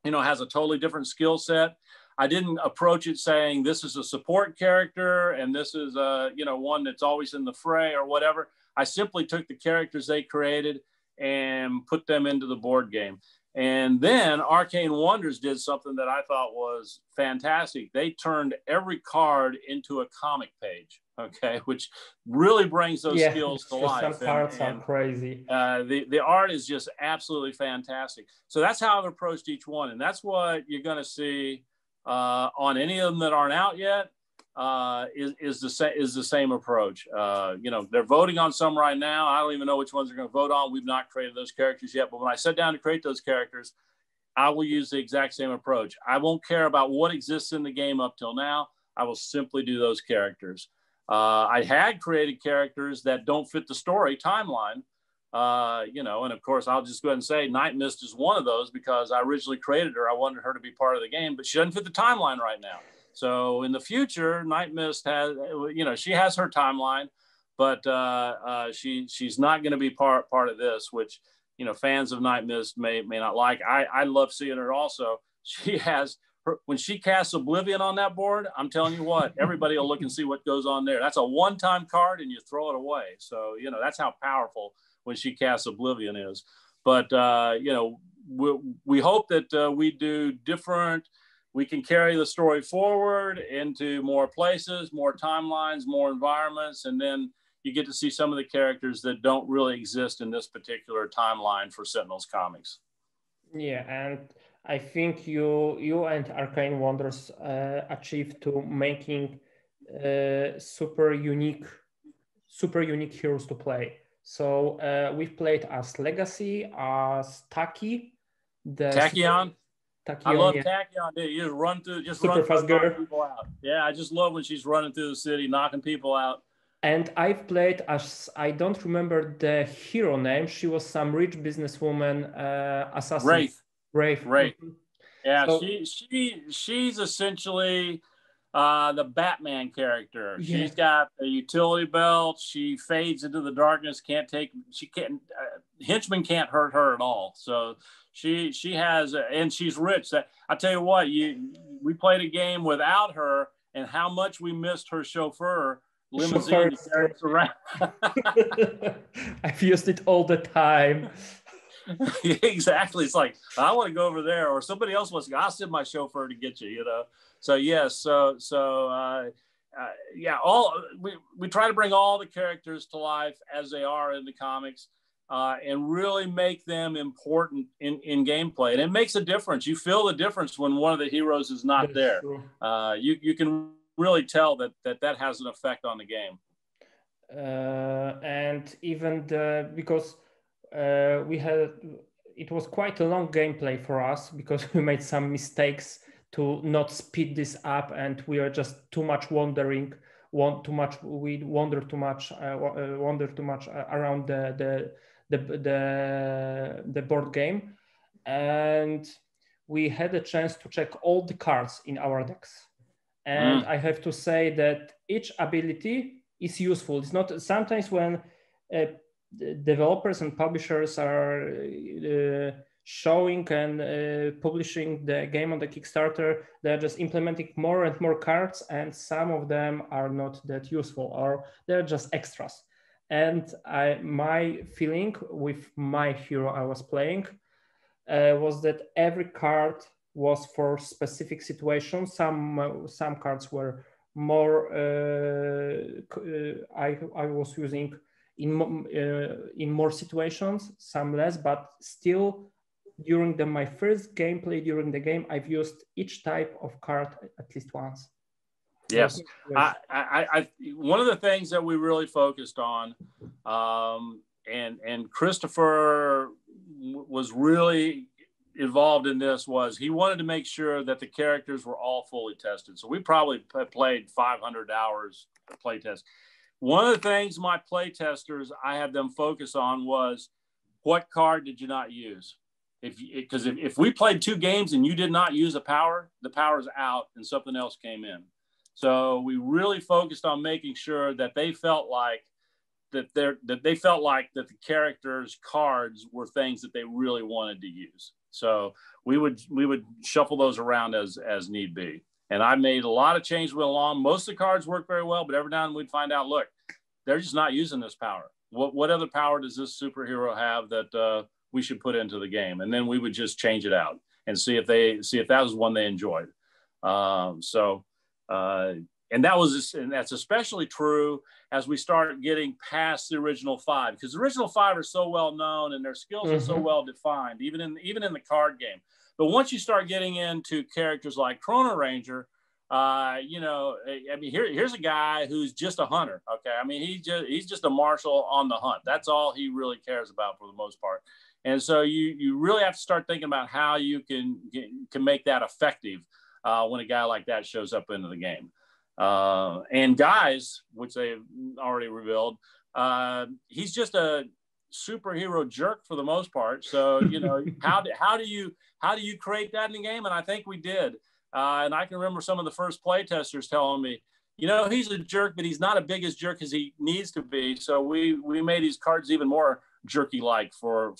you know, has a totally different skill set. I didn't approach it saying this is a support character and this is you know, one that's always in the fray or whatever. I simply took the characters they created and put them into the board game. And then Arcane Wonders did something that I thought was fantastic. They turned every card into a comic page, okay, which really brings those skills to life. Some cards are crazy. The art is just absolutely fantastic. So that's how I've approached each one. And that's what you're going to see on any of them that aren't out yet. Is the same approach. You know, they're voting on some right now. I don't even know which ones they're going to vote on. We've not created those characters yet, but when I sit down to create those characters, I will use the exact same approach. I won't care about what exists in the game up till now. I will simply do those characters. I had created characters that don't fit the story timeline, you know, and of course I'll just go ahead and say Night Mist is one of those, because I originally created her. I wanted her to be part of the game, but she doesn't fit the timeline right now. So in the future, Night Mist has, you know, she has her timeline, but she's not going to be part of this, which, you know, fans of Night Mist may not like. I love seeing her also. She has her, when she casts Oblivion on that board, I'm telling you what, everybody will look and see what goes on there. That's a one-time card and you throw it away. So, you know, that's how powerful when she casts Oblivion is. But you know, we hope that we do different. We can carry the story forward into more places, more timelines, more environments, and then you get to see some of the characters that don't really exist in this particular timeline for Sentinels comics. Yeah, and I think you and Arcane Wonders achieved to making super unique heroes to play. So we've played as Legacy, as Taki, Tachyon. Tachyon. I love Tachyon, dude. You just super run fast through, girl. people out. Yeah, I just love when she's running through the city, knocking people out. And I've played as, I don't remember the hero name. She was some rich businesswoman, assassin. Wraith. Mm-hmm. Yeah, so, she's essentially the Batman character. Yeah. She's got a utility belt. She fades into the darkness. Henchmen can't hurt her at all. So she has, and she's rich. That I tell you what, we played a game without her, and how much we missed her chauffeur limousine to carry us around. I've used it all the time. Yeah, exactly. It's like, I want to go over there, or somebody else wants to go. I'll send my chauffeur to get you, you know? So yes. Yeah, we try to bring all the characters to life as they are in the comics, and really make them important in gameplay. And it makes a difference. You feel the difference when one of the heroes is not there. You can really tell that has an effect on the game. And even because it was quite a long gameplay for us, because we made some mistakes to not speed this up, and we are just too much wandering. We wander too much around the board game, and we had a chance to check all the cards in our decks. And I have to say that each ability is useful. It's not sometimes when developers and publishers are showing and publishing the game on the Kickstarter, they're just implementing more and more cards, and some of them are not that useful, or they're just extras. And my feeling with my hero I was playing was that every card was for specific situations. Some cards were more I was using in more situations, some less, but still during my first gameplay during the game, I've used each type of card at least once. Yes, I one of the things that we really focused on, and Christopher was really involved in this, was he wanted to make sure that the characters were all fully tested. So we probably played 500 hours of play test. One of the things my play testers, I had them focus on was, what card did you not use? Because if we played 2 games and you did not use a power, the power's out and something else came in. So we really focused on making sure that they felt like that the characters' cards were things that they really wanted to use. So we would shuffle those around as need be. And I made a lot of changes went along. Most of the cards work very well, but every now and then we'd find out, look, they're just not using this power. What other power does this superhero have that we should put into the game? And then we would just change it out and see if that was one they enjoyed. And that's especially true as we start getting past the original 5, because the original 5 are so well known and their skills are so well defined, even in the card game. But once you start getting into characters like Chrono Ranger, you know, I mean, here's a guy who's just a hunter. Okay, I mean, he's just a marshal on the hunt. That's all he really cares about for the most part. And so you really have to start thinking about how you can make that effective when a guy like that shows up into the game. And guys, which they've already revealed, he's just a superhero jerk for the most part. So, you know, how do you create that in the game? And I think we did. And I can remember some of the first play testers telling me, you know, he's a jerk, but he's not as big as jerk as he needs to be. So we made his cards even more jerky-like for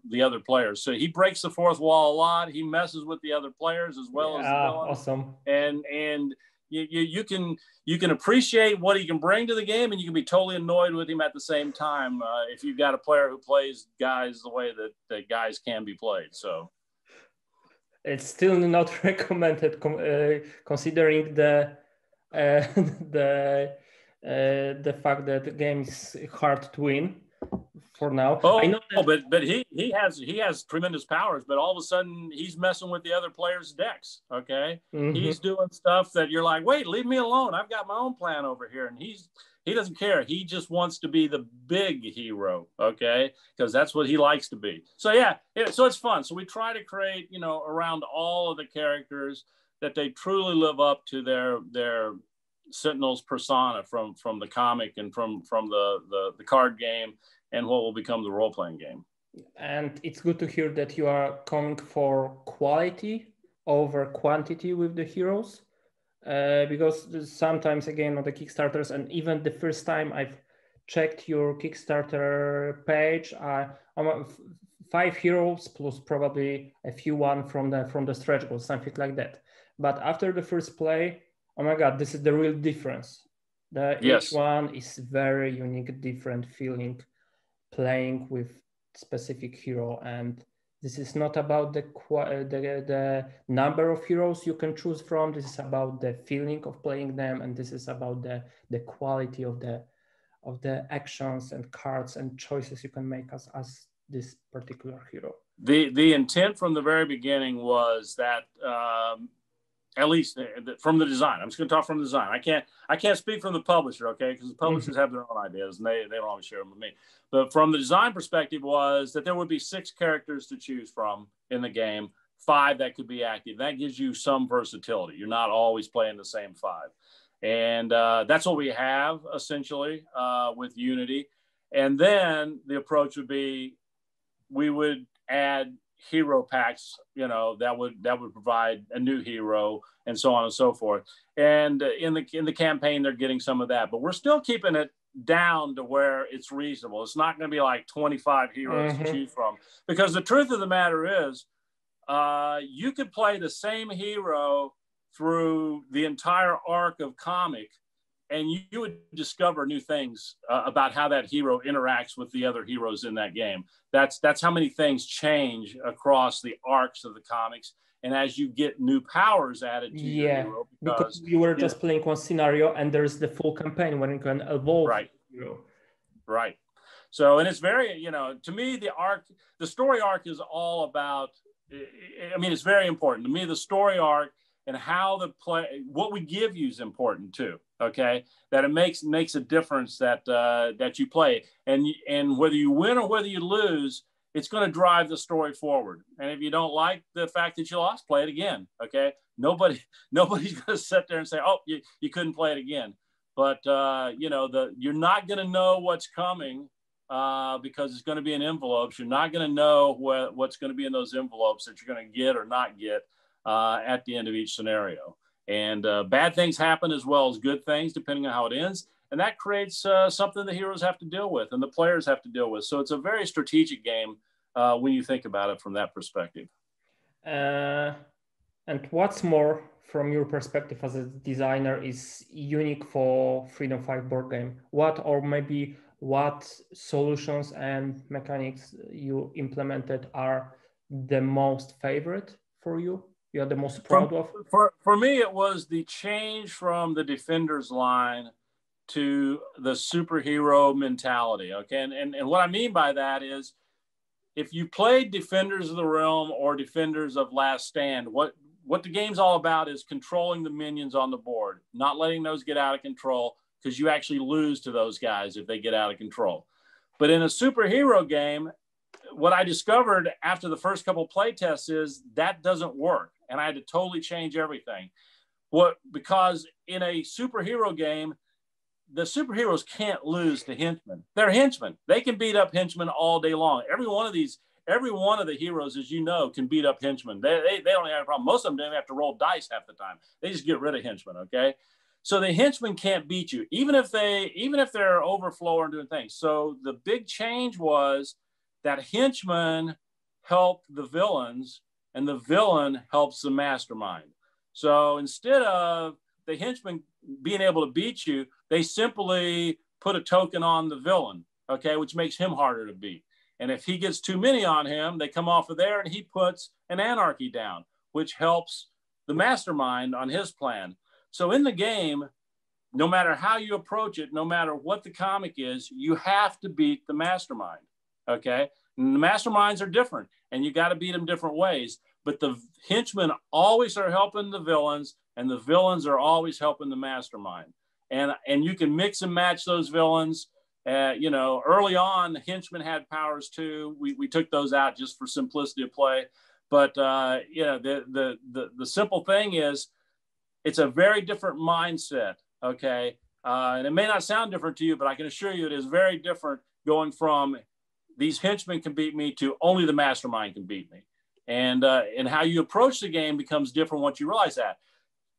the other players. So he breaks the fourth wall a lot. He messes with the other players as well as the villain. Awesome. And you can appreciate what he can bring to the game, and you can be totally annoyed with him at the same time if you've got a player who plays guys the way that guys can be played. So it's still not recommended, considering the the fact that the game is hard to win for now. Oh, I know that, but he has tremendous powers, but all of a sudden he's messing with the other players' decks. Okay, he's doing stuff that you're like, wait, leave me alone. I've got my own plan over here, and he doesn't care. He just wants to be the big hero, okay, because that's what he likes to be. So yeah, so it's fun. So we try to create, around all of the characters that they truly live up to their Sentinel's persona from the comic and from the card game and what will become the role-playing game. And it's good to hear that you are coming for quality over quantity with the heroes, because sometimes, again, on the Kickstarters, and even the first time I've checked your Kickstarter page, I'm 5 heroes plus probably a few one from the stretch goals, something like that. But after the first play, oh my God, this is the real difference. Each one is very unique, different feeling playing with specific hero, and this is not about the number of heroes you can choose from. This is about the feeling of playing them, and this is about the quality of the actions and cards and choices you can make as this particular hero. The intent from the very beginning was that at least from the design. I'm just going to talk from the design. I can't speak from the publisher, okay? Because the publishers have their own ideas, and they don't always share them with me. But from the design perspective was that there would be 6 characters to choose from in the game, 5 that could be active. That gives you some versatility. You're not always playing the same 5. And that's what we have, essentially, with Unity. And then the approach would be we would add hero packs, that would provide a new hero and so on and so forth. And in the campaign, they're getting some of that, but we're still keeping it down to where it's reasonable. It's not going to be like 25 heroes to choose from, because the truth of the matter is, you could play the same hero through the entire arc of comic, and you would discover new things about how that hero interacts with the other heroes in that game. That's how many things change across the arcs of the comics. And as you get new powers added to your hero, because you were just playing one scenario, and there's the full campaign when you can evolve. Right. Right. So, and it's very, to me, the story arc is all about, it's very important to me. The story arc and how what we give you is important too. Okay, that it makes a difference that you play, and whether you win or whether you lose, it's going to drive the story forward. And if you don't like the fact that you lost, play it again. Okay, nobody's going to sit there and say, oh, you couldn't play it again. But you're not going to know what's coming because it's going to be in envelopes. You're not going to know what's going to be in those envelopes that you're going to get or not get at the end of each scenario. And bad things happen as well as good things, depending on how it ends. And that creates something the heroes have to deal with and the players have to deal with. So it's a very strategic game when you think about it from that perspective. And what's more, from your perspective as a designer, is unique for Freedom 5 board game? What solutions and mechanics you implemented are the most favorite for you? You're the most proud of? For me, it was the change from the Defenders line to the superhero mentality. Okay, and what I mean by that is, if you played Defenders of the Realm or Defenders of Last Stand, what the game's all about is controlling the minions on the board, not letting those get out of control, because you actually lose to those guys if they get out of control. But in a superhero game, what I discovered after the first couple play tests is that doesn't work. And I had to totally change everything. Because in a superhero game, the superheroes can't lose to henchmen. They're henchmen. They can beat up henchmen all day long. Every one of the heroes, as you know, can beat up henchmen. They don't have a problem. Most of them don't have to roll dice half the time. They just get rid of henchmen, okay? So the henchmen can't beat you, even if they're overflowing and doing things. So the big change was that henchmen help the villains, and the villain helps the mastermind. So instead of the henchmen being able to beat you, they simply put a token on the villain, okay, which makes him harder to beat. And if he gets too many on him, they come off of there and he puts an anarchy down, which helps the mastermind on his plan. So in the game, no matter how you approach it, no matter what the comic is, you have to beat the mastermind, okay? And the masterminds are different, and you got to beat them different ways. But the henchmen always are helping the villains, and the villains are always helping the mastermind. And you can mix and match those villains. You know, early on, the henchmen had powers too. We took those out just for simplicity of play. But you know, the simple thing is, it's a very different mindset. Okay, and it may not sound different to you, but I can assure you it is very different going from these henchmen can beat me to only the mastermind can beat me. And how you approach the game becomes different once you realize that.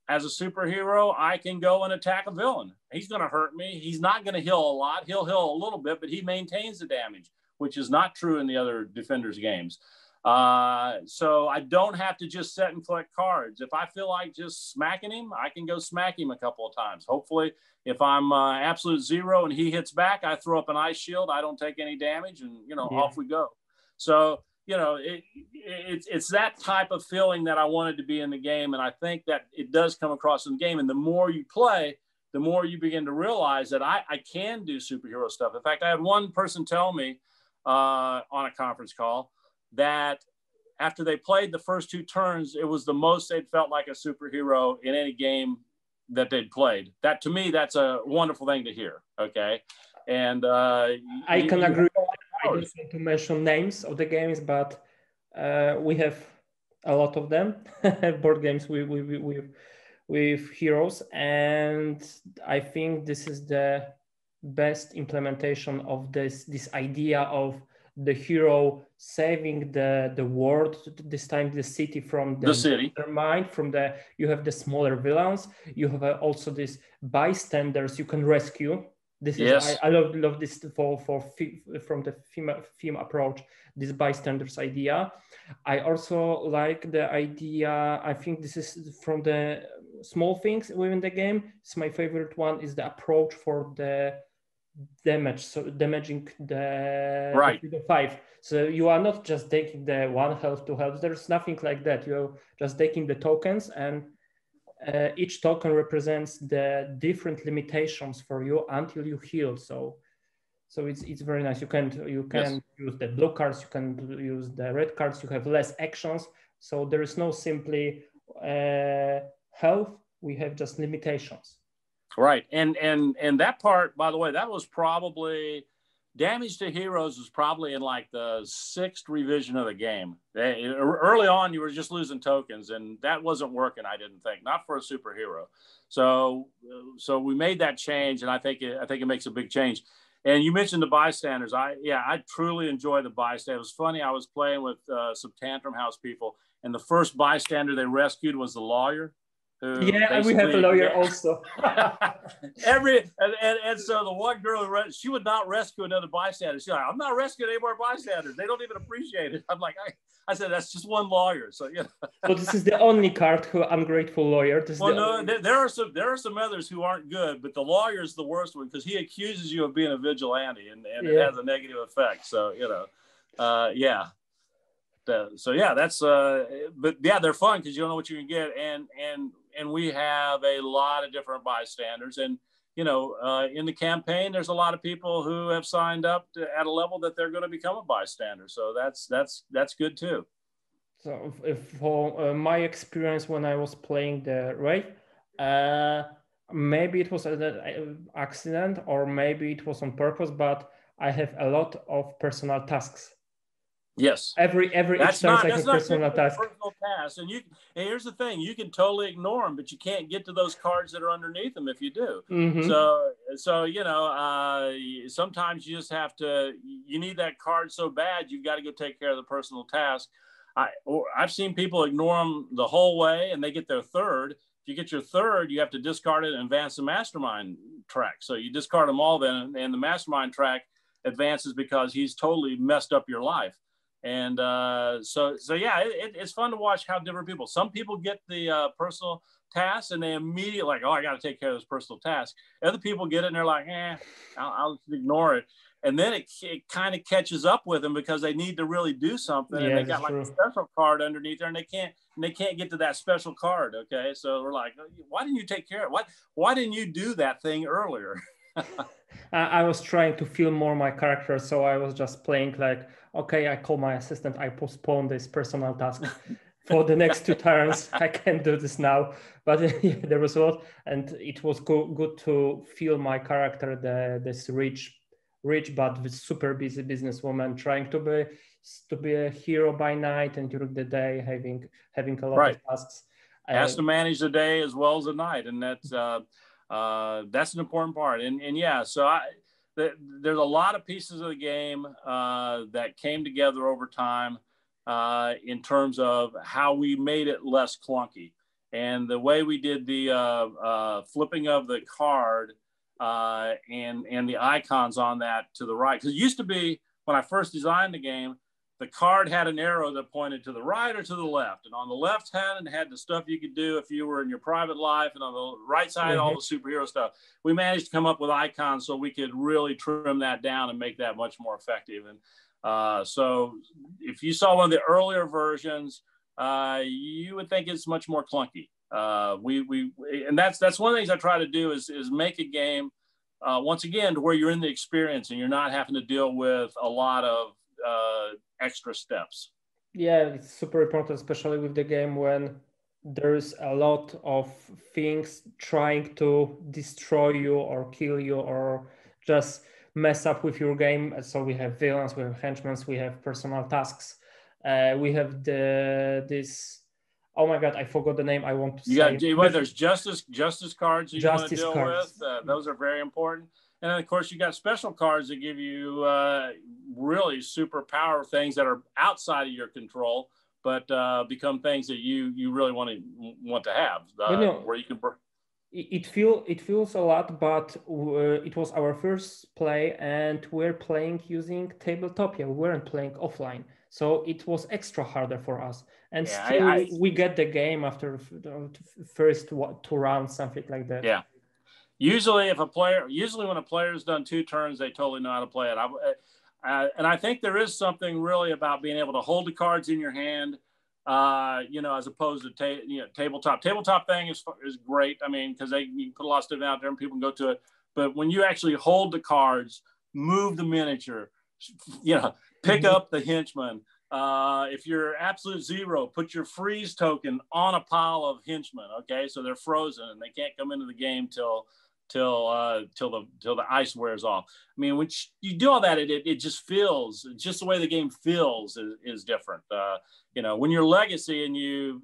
As a superhero, I can go and attack a villain. He's going to hurt me. He's not going to heal a lot. He'll heal a little bit, but he maintains the damage, which is not true in the other Defenders games. So I don't have to just set and collect cards. If I feel like just smacking him, I can go smack him a couple of times. Hopefully, if I'm absolute zero and he hits back, I throw up an ice shield. I don't take any damage, and you know, off we go. So you know, it's that type of feeling that I wanted to be in the game, and I think that it does come across in the game. And the more you play, the more you begin to realize that I can do superhero stuff. In fact, I had one person tell me on a conference call that after they played the first 2 turns, it was the most they'd felt like a superhero in any game that they'd played. That, to me, that's a wonderful thing to hear. Okay. And I can agree. I don't want to mention names of the games, but we have a lot of them, board games with heroes. And I think this is the best implementation of this idea of the hero saving the world, this time the city, from the city. Mind, you have the smaller villains, you have also these bystanders you can rescue. This is I love this from the theme approach, this bystanders idea. I also like the idea, I think this is from the small things within the game. It's my favorite one is the approach for the damage, so damaging the 5. So you are not just taking the 1 health, 2 health. There's nothing like that. You're just taking the tokens, and each token represents the different limitations for you until you heal. So it's very nice. You can use the blue cards, you can use the red cards. You have less actions. So there is no simply health. We have just limitations. Right. And that part, by the way, that was probably damage to heroes was probably in like the 6th revision of the game. Early on, you were just losing tokens, and that wasn't working, I didn't think, not for a superhero. So we made that change, and I think it makes a big change. And you mentioned the bystanders. I truly enjoy the bystanders. It was funny. I was playing with some Tantrum House people, and the first bystander they rescued was the lawyer. Yeah, we have a lawyer also. and so the one girl, she would not rescue another bystander. She's like, I'm not rescuing any more bystanders. They don't even appreciate it. I'm like, I said, that's just one lawyer. So yeah. So this is the only card who ungrateful lawyer. There are some others who aren't good, but the lawyer is the worst one because he accuses you of being a vigilante, and it has a negative effect. So yeah. So yeah, that's but yeah, they're fun because you don't know what you can get, and we have a lot of different bystanders, and in the campaign, there's a lot of people who have signed up at a level that they're going to become a bystander. So that's good too. So for my experience when I was playing the raid, maybe it was an accident or maybe it was on purpose, but I have a lot of personal tasks. Yes. Every each turn I have personal task. And here's the thing: you can totally ignore them, but you can't get to those cards that are underneath them if you do. Mm-hmm. So sometimes you just have to. You need that card so bad, you've got to go take care of the personal task. I've seen people ignore them the whole way, and they get their 3rd. If you get your 3rd, you have to discard it and advance the mastermind track. So you discard them all, then, and the mastermind track advances because he's totally messed up your life. And so yeah, it's fun to watch how different people. Some people get the personal tasks and they immediately like, oh, I got to take care of this personal task. Other people get it and they're like, I'll just ignore it. And then it kind of catches up with them because they need to really do something. Yeah, and they got like true. a special card underneath there and they can't get to that special card. Okay. So we're like, why didn't you take care of it? Why didn't you do that thing earlier? I was trying to feel more my character. So I was just playing like, okay, I call my assistant, I postpone this personal task for the next 2 turns. I can't do this now. But yeah, there was a lot. And it was good to feel my character, this rich but super busy businesswoman trying to be a hero by night and during the day having a lot of tasks. Has to manage the day as well as the night, and that's an important part. And yeah, so there's a lot of pieces of the game that came together over time in terms of how we made it less clunky, and the way we did the flipping of the card. And the icons on that to the right. Because it used to be, when I first designed the game, the card had an arrow that pointed to the right or to the left. And on the left hand, it had the stuff you could do if you were in your private life. And on the right side, all the superhero stuff. We managed to come up with icons so we could really trim that down and make that much more effective. And so if you saw one of the earlier versions, you would think it's much more clunky. And that's one of the things I try to do is make a game once again to where you're in the experience and you're not having to deal with a lot of extra steps. Yeah, it's super important, especially with the game when there's a lot of things trying to destroy you or kill you or just mess up with your game. So we have villains, we have henchmen, we have personal tasks, we have this. Oh my God, I forgot the name. I want to say. There's justice cards that you want to deal with. Those are very important. And then, of course, you got special cards that give you really super power things that are outside of your control, but become things that you really want to have. Where you can. It feels a lot, but it was our first play, and we're playing using tabletop. Yeah, we weren't playing offline. So it was extra harder for us. And still we get the game after the first 2 rounds, something like that. Yeah. Usually when a player's done 2 turns, they totally know how to play it. And I think there is something really about being able to hold the cards in your hand, as opposed to tabletop. Tabletop thing is great. I mean, because you can put a lot of stuff out there and people can go to it. But when you actually hold the cards, move the miniature, pick up the henchman. If you're absolute zero, put your freeze token on a pile of henchmen. Okay, so they're frozen and they can't come into the game till the ice wears off. I mean, when you do all that, it just feels, just the way the game feels is different. When you're legacy and you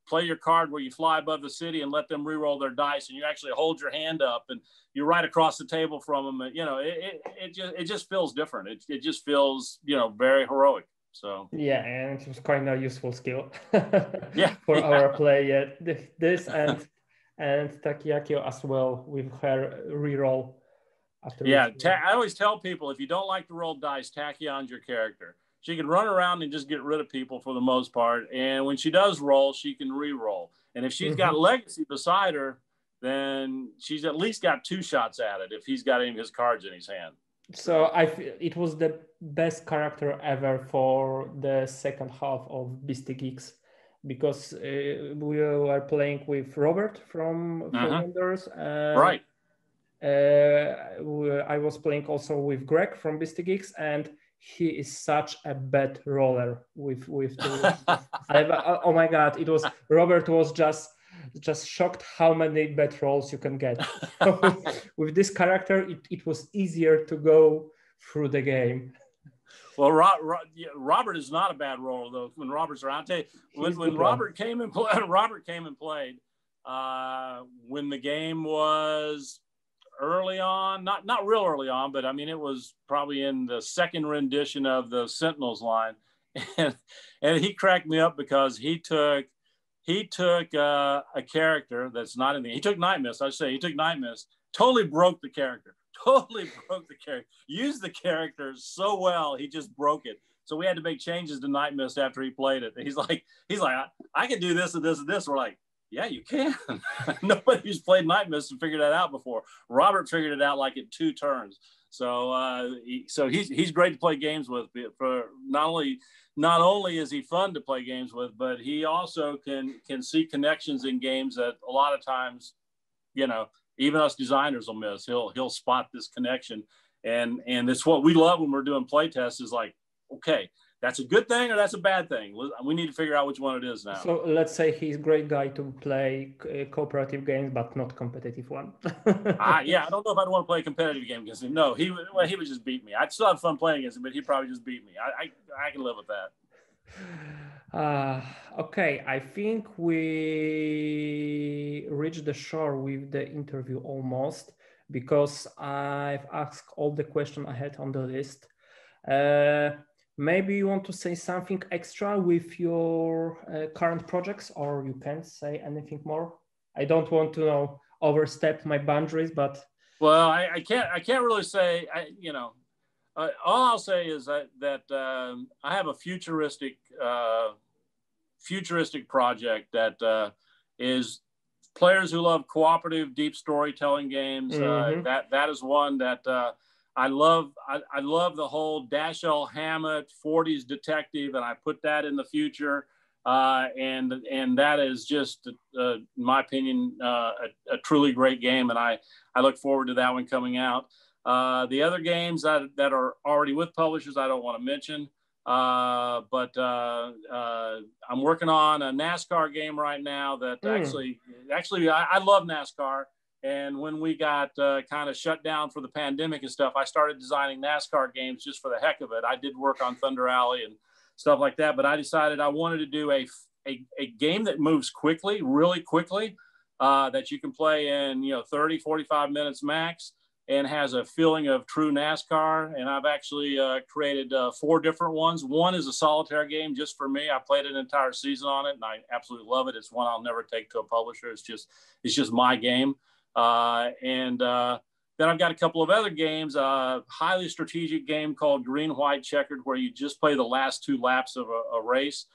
play your card where you fly above the city and let them re-roll their dice, and you actually hold your hand up and you're right across the table from them. It just feels different. It just feels very heroic. So yeah, and it was quite a useful skill for our play. Yeah, this and Takiakio as well with her reroll. I always tell people, if you don't like to roll dice, Tachion's your character. She can run around and just get rid of people for the most part. And when she does roll, she can re-roll. And if she's got legacy beside her, then she's at least got 2 shots at it if he's got any of his cards in his hand. So it was the best character ever for the second half of Beastie Geeks, because we were playing with Robert from Wonders. Right. I was playing also with Greg from Beastie Geeks, and he is such a bad roller with oh my God, Robert was just shocked how many bad rolls you can get. With this character, it was easier to go through the game. Well, Robert is not a bad roller though. When Robert's around, I'll tell you, when Robert came and played, when the game was early on, not real early on, but I mean, it was probably in the second rendition of the Sentinels line, and he cracked me up because he took a character that's not in the. He took Night Mist. I say he took Night Mist. Totally broke the character. Used the character so well, he just broke it. So we had to make changes to Night Mist after he played it. And he's like, I can do this and this and this. We're like, Yeah, you can. Nobody who's played Night Mist has figured that out before. Robert figured it out like in 2 turns. So he's great to play games with. For not only is he fun to play games with, but he also can see connections in games that a lot of times, you know, even us designers will miss. He'll spot this connection, and it's what we love when we're doing play tests. Is like, okay, that's a good thing or that's a bad thing. We need to figure out which one it is now. So let's say he's a great guy to play cooperative games, but not competitive one. Yeah, I don't know if I'd want to play a competitive game against him. No, he would just beat me. I'd still have fun playing against him, but he'd probably just beat me. I can live with that. Okay, I think we reached the shore with the interview almost, because I've asked all the questions I had on the list. Maybe you want to say something extra with your current projects, or you can't say anything more? I don't want to overstep my boundaries, but well, I can't really say. All I'll say is that I have a futuristic project that is players who love cooperative, deep storytelling games. That is one that I love. I love the whole Dashiell Hammett 40s detective, and I put that in the future. And that is just, in my opinion, a truly great game, and I look forward to that one coming out. The other games that are already with publishers, I don't want to mention, but I'm working on a NASCAR game right now that actually I love NASCAR. And when we got kind of shut down for the pandemic and stuff, I started designing NASCAR games just for the heck of it. I did work on Thunder Alley and stuff like that, but I decided I wanted to do a game that moves quickly, really quickly, that you can play in 30, 45 minutes max, and has a feeling of true NASCAR. And I've actually created 4 different ones. One is a solitaire game just for me. I played an entire season on it, and I absolutely love it. It's one I'll never take to a publisher. It's just my game. Then I've got a couple of other games, a highly strategic game called Green, White, Checkered, where you just play the last 2 laps of a race.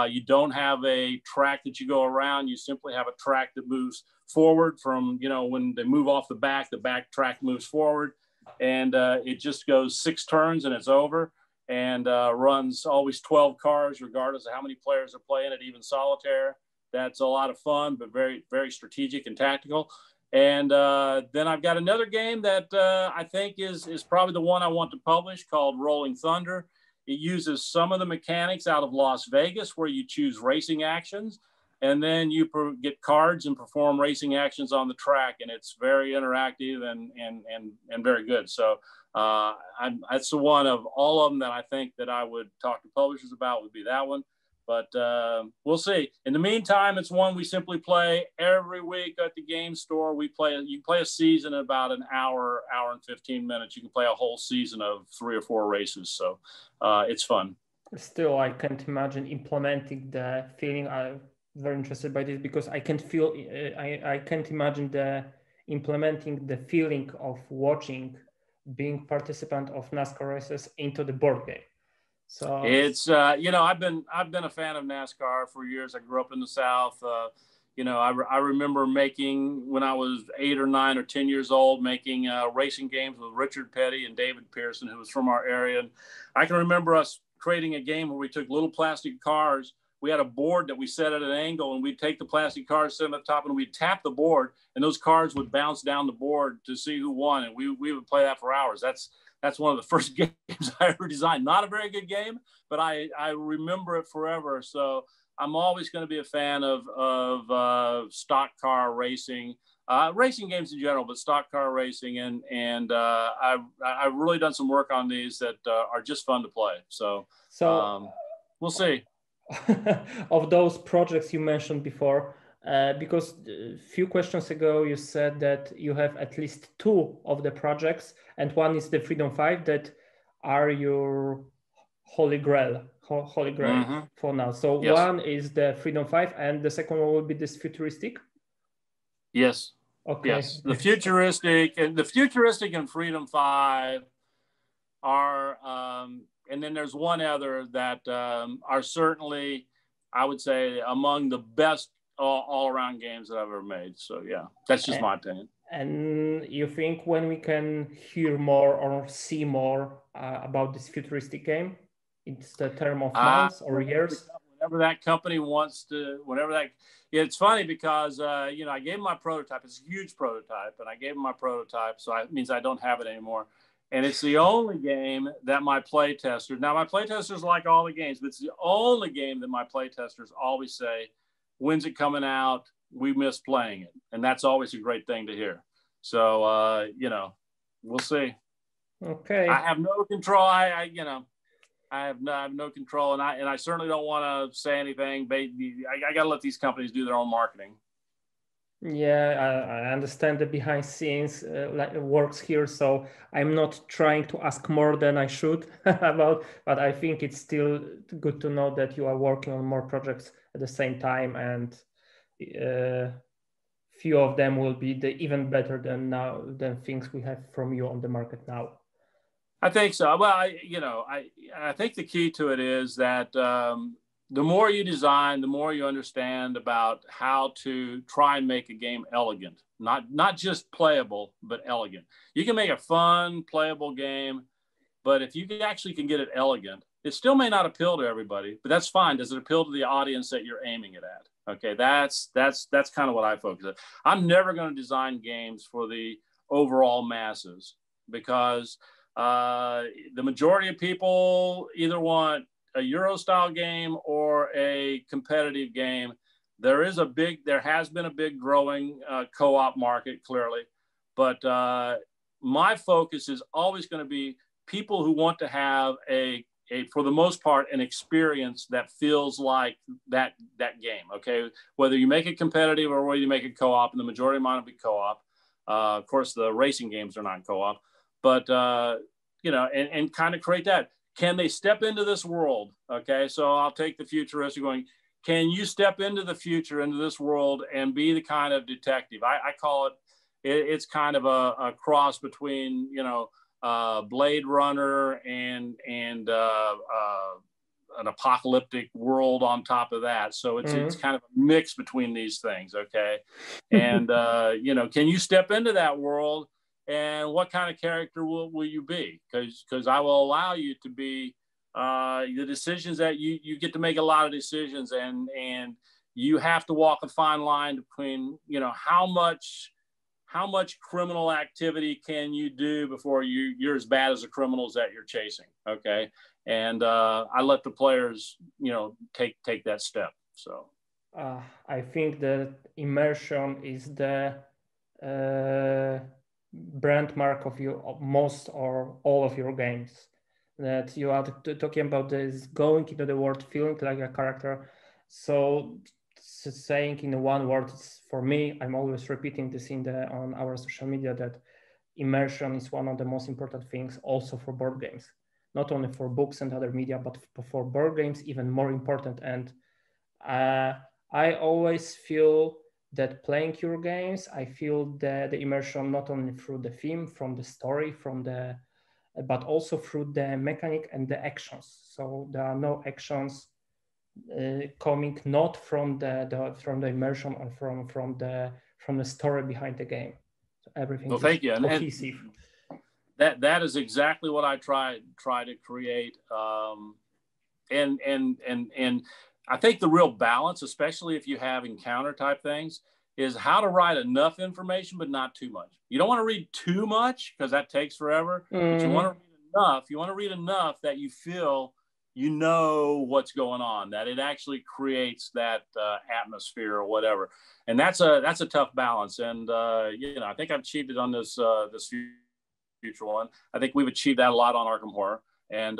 You don't have a track that you go around. You simply have a track that moves forward from, when they move off the back track moves forward, and it just goes 6 turns and it's over, and runs always 12 cars, regardless of how many players are playing it, even solitaire. That's a lot of fun, but very, very strategic and tactical. And then I've got another game that I think is probably the one I want to publish, called Rolling Thunder. It uses some of the mechanics out of Las Vegas, where you choose racing actions, and then you get cards and perform racing actions on the track. And it's very interactive and very good. So that's the one of all of them that I think that I would talk to publishers about, would be that one. But we'll see. In the meantime, it's one we simply play every week at the game store. You can play a season in about an hour and 15 minutes. You can play a whole season of 3 or 4 races. So it's fun. Still, I can't imagine implementing the feeling. I'm very interested by this, because I can't feel. I can't imagine implementing the feeling of watching, being participant of NASCAR races into the board game. So it's I've been a fan of NASCAR for years. I grew up in the South. I remember making, when I was 8 or 9 or 10 years old, making racing games with Richard Petty and David Pearson, who was from our area. And I can remember us creating a game where we took little plastic cars. We had a board that we set at an angle, and we'd take the plastic cars, set them up top, and we'd tap the board, and those cars would bounce down the board to see who won. And we would play that for hours. That's one of the first games I ever designed. Not a very good game, but I remember it forever. So I'm always going to be a fan of stock car racing, racing games in general, but stock car racing. And I've really done some work on these that are just fun to play. So we'll see. Of those projects you mentioned before, because a few questions ago you said that you have at least 2 of the projects, and one is the Freedom 5 that are your holy grail for now. So yes. One is the Freedom 5, and the second one will be this futuristic. Yes. Okay. Yes. The futuristic and Freedom 5 are, and then there's one other that are certainly, I would say, among the best all around games that I've ever made. So yeah, that's just my opinion. And you think when we can hear more or see more about this futuristic game? It's the term of months or years? Whenever that company wants to, it's funny because, you know, I gave them my prototype. It's a huge prototype, and I gave them my prototype, so it means I don't have it anymore. And it's the only game that my playtesters, now my playtesters like all the games, but it's the only game that my playtesters always say, when's it coming out? We miss playing it. And that's always a great thing to hear. So, you know, we'll see. Okay. I have no control. I have no control, and I certainly don't want to say anything. I got to let these companies do their own marketing. Yeah, I understand the behind scenes works here, so I'm not trying to ask more than I should about, but I think it's still good to know that you are working on more projects at the same time, and few of them will be even better than things we have from you on the market now. I think so. Well, I think the key to it is that the more you design, the more you understand about how to try and make a game elegant, not just playable, but elegant. You can make a fun, playable game, but if you actually can get it elegant, it still may not appeal to everybody, but that's fine. Does it appeal to the audience that you're aiming it at? Okay, that's kind of what I focus on. I'm never going to design games for the overall masses because the majority of people either want a Euro style game or a competitive game. There has been a big growing co-op market, clearly, but my focus is always going to be people who want to have for the most part, an experience that feels like that game. Okay, whether you make it competitive or whether you make it co-op, and the majority of mine will be co-op. Of course, the racing games are not co-op, but you know, and kind of create that. Can they step into this world? Okay, so I'll take the futuristic going. Can you step into the future, into this world, and be the kind of detective? I call it's kind of a cross between, you know, Blade Runner and an apocalyptic world on top of that. So it's kind of a mix between these things. Okay, and you know, can you step into that world? And what kind of character will you be? Because I will allow you to be the decisions that you get to make a lot of decisions, and you have to walk a fine line between, you know, how much criminal activity can you do before you're as bad as the criminals that you're chasing. Okay, and I let the players, you know, take that step. So I think that immersion is the brand mark of most or all of your games, that you are talking about this going into the world feeling like a character. So saying in one word, for me, I'm always repeating this on our social media, that immersion is one of the most important things also for board games, not only for books and other media, but for board games even more important. And I always feel that playing your games, I feel the immersion not only through the theme, from the story, but also through the mechanic and the actions. So there are no actions coming not from the immersion or from the story behind the game. So everything is cohesive. That is exactly what I try to create. And I think the real balance, especially if you have encounter type things, is how to write enough information, but not too much. You don't want to read too much because that takes forever, but you want to read enough. You want to read enough that you feel you know what's going on, that it actually creates that atmosphere or whatever. And that's a tough balance. And, you know, I think I've achieved it on this future one. I think we've achieved that a lot on Arkham Horror. And,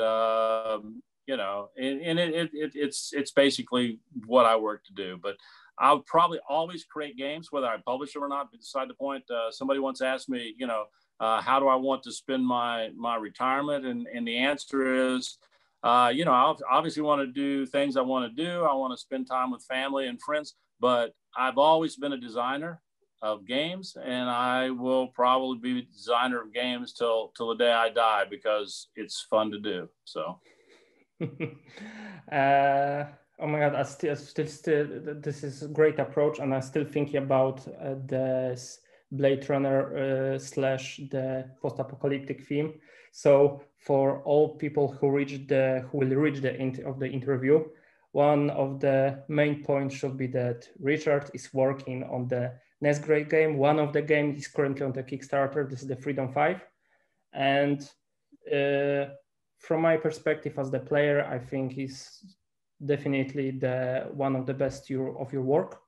you know, and it's basically what I work to do. But I'll probably always create games, whether I publish them or not. But beside the point, somebody once asked me, you know, how do I want to spend my retirement? And the answer is, you know, I obviously want to do things I want to do. I want to spend time with family and friends. But I've always been a designer of games, and I will probably be a designer of games till the day I die, because it's fun to do. So Oh my God, still, this is a great approach, and I'm still thinking about this Blade Runner slash the post-apocalyptic theme. So for all people who will reach the end of the interview, one of the main points should be that Richard is working on the next great game. One of the games is currently on the Kickstarter. This is the Freedom 5, and from my perspective as the player, I think is definitely one of the best of your work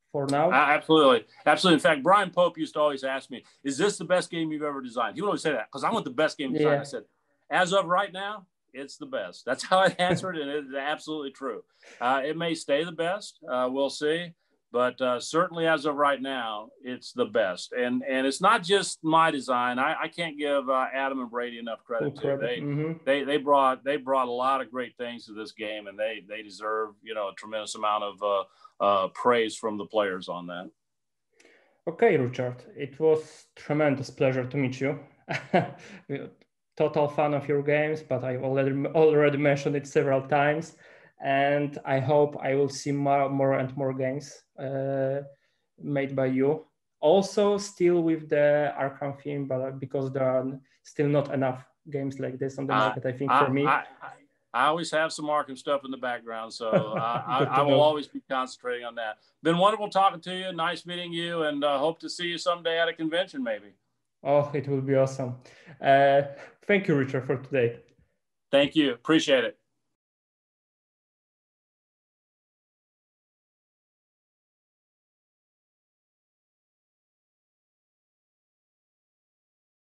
for now. Absolutely. In fact, Brian Pope used to always ask me, is this the best game you've ever designed? He would always say that because I want the best game designed. I said, as of right now, it's the best. That's how I answered it. It's absolutely true. It may stay the best. We'll see. But certainly as of right now, it's the best. And it's not just my design. I can't give Adam and Brady enough credit to. They brought a lot of great things to this game, and they deserve, a tremendous amount of praise from the players on that. Okay, Richard, it was tremendous pleasure to meet you. Total fan of your games, but I already mentioned it several times. And I hope I will see more and more games made by you. Also, still with the Arkham theme, but because there are still not enough games like this on the market, I think for me. I always have some Arkham stuff in the background, so I will always be concentrating on that. Been wonderful talking to you. Nice meeting you, and hope to see you someday at a convention, maybe. Oh, it will be awesome. Thank you, Richard, for today. Thank you. Appreciate it.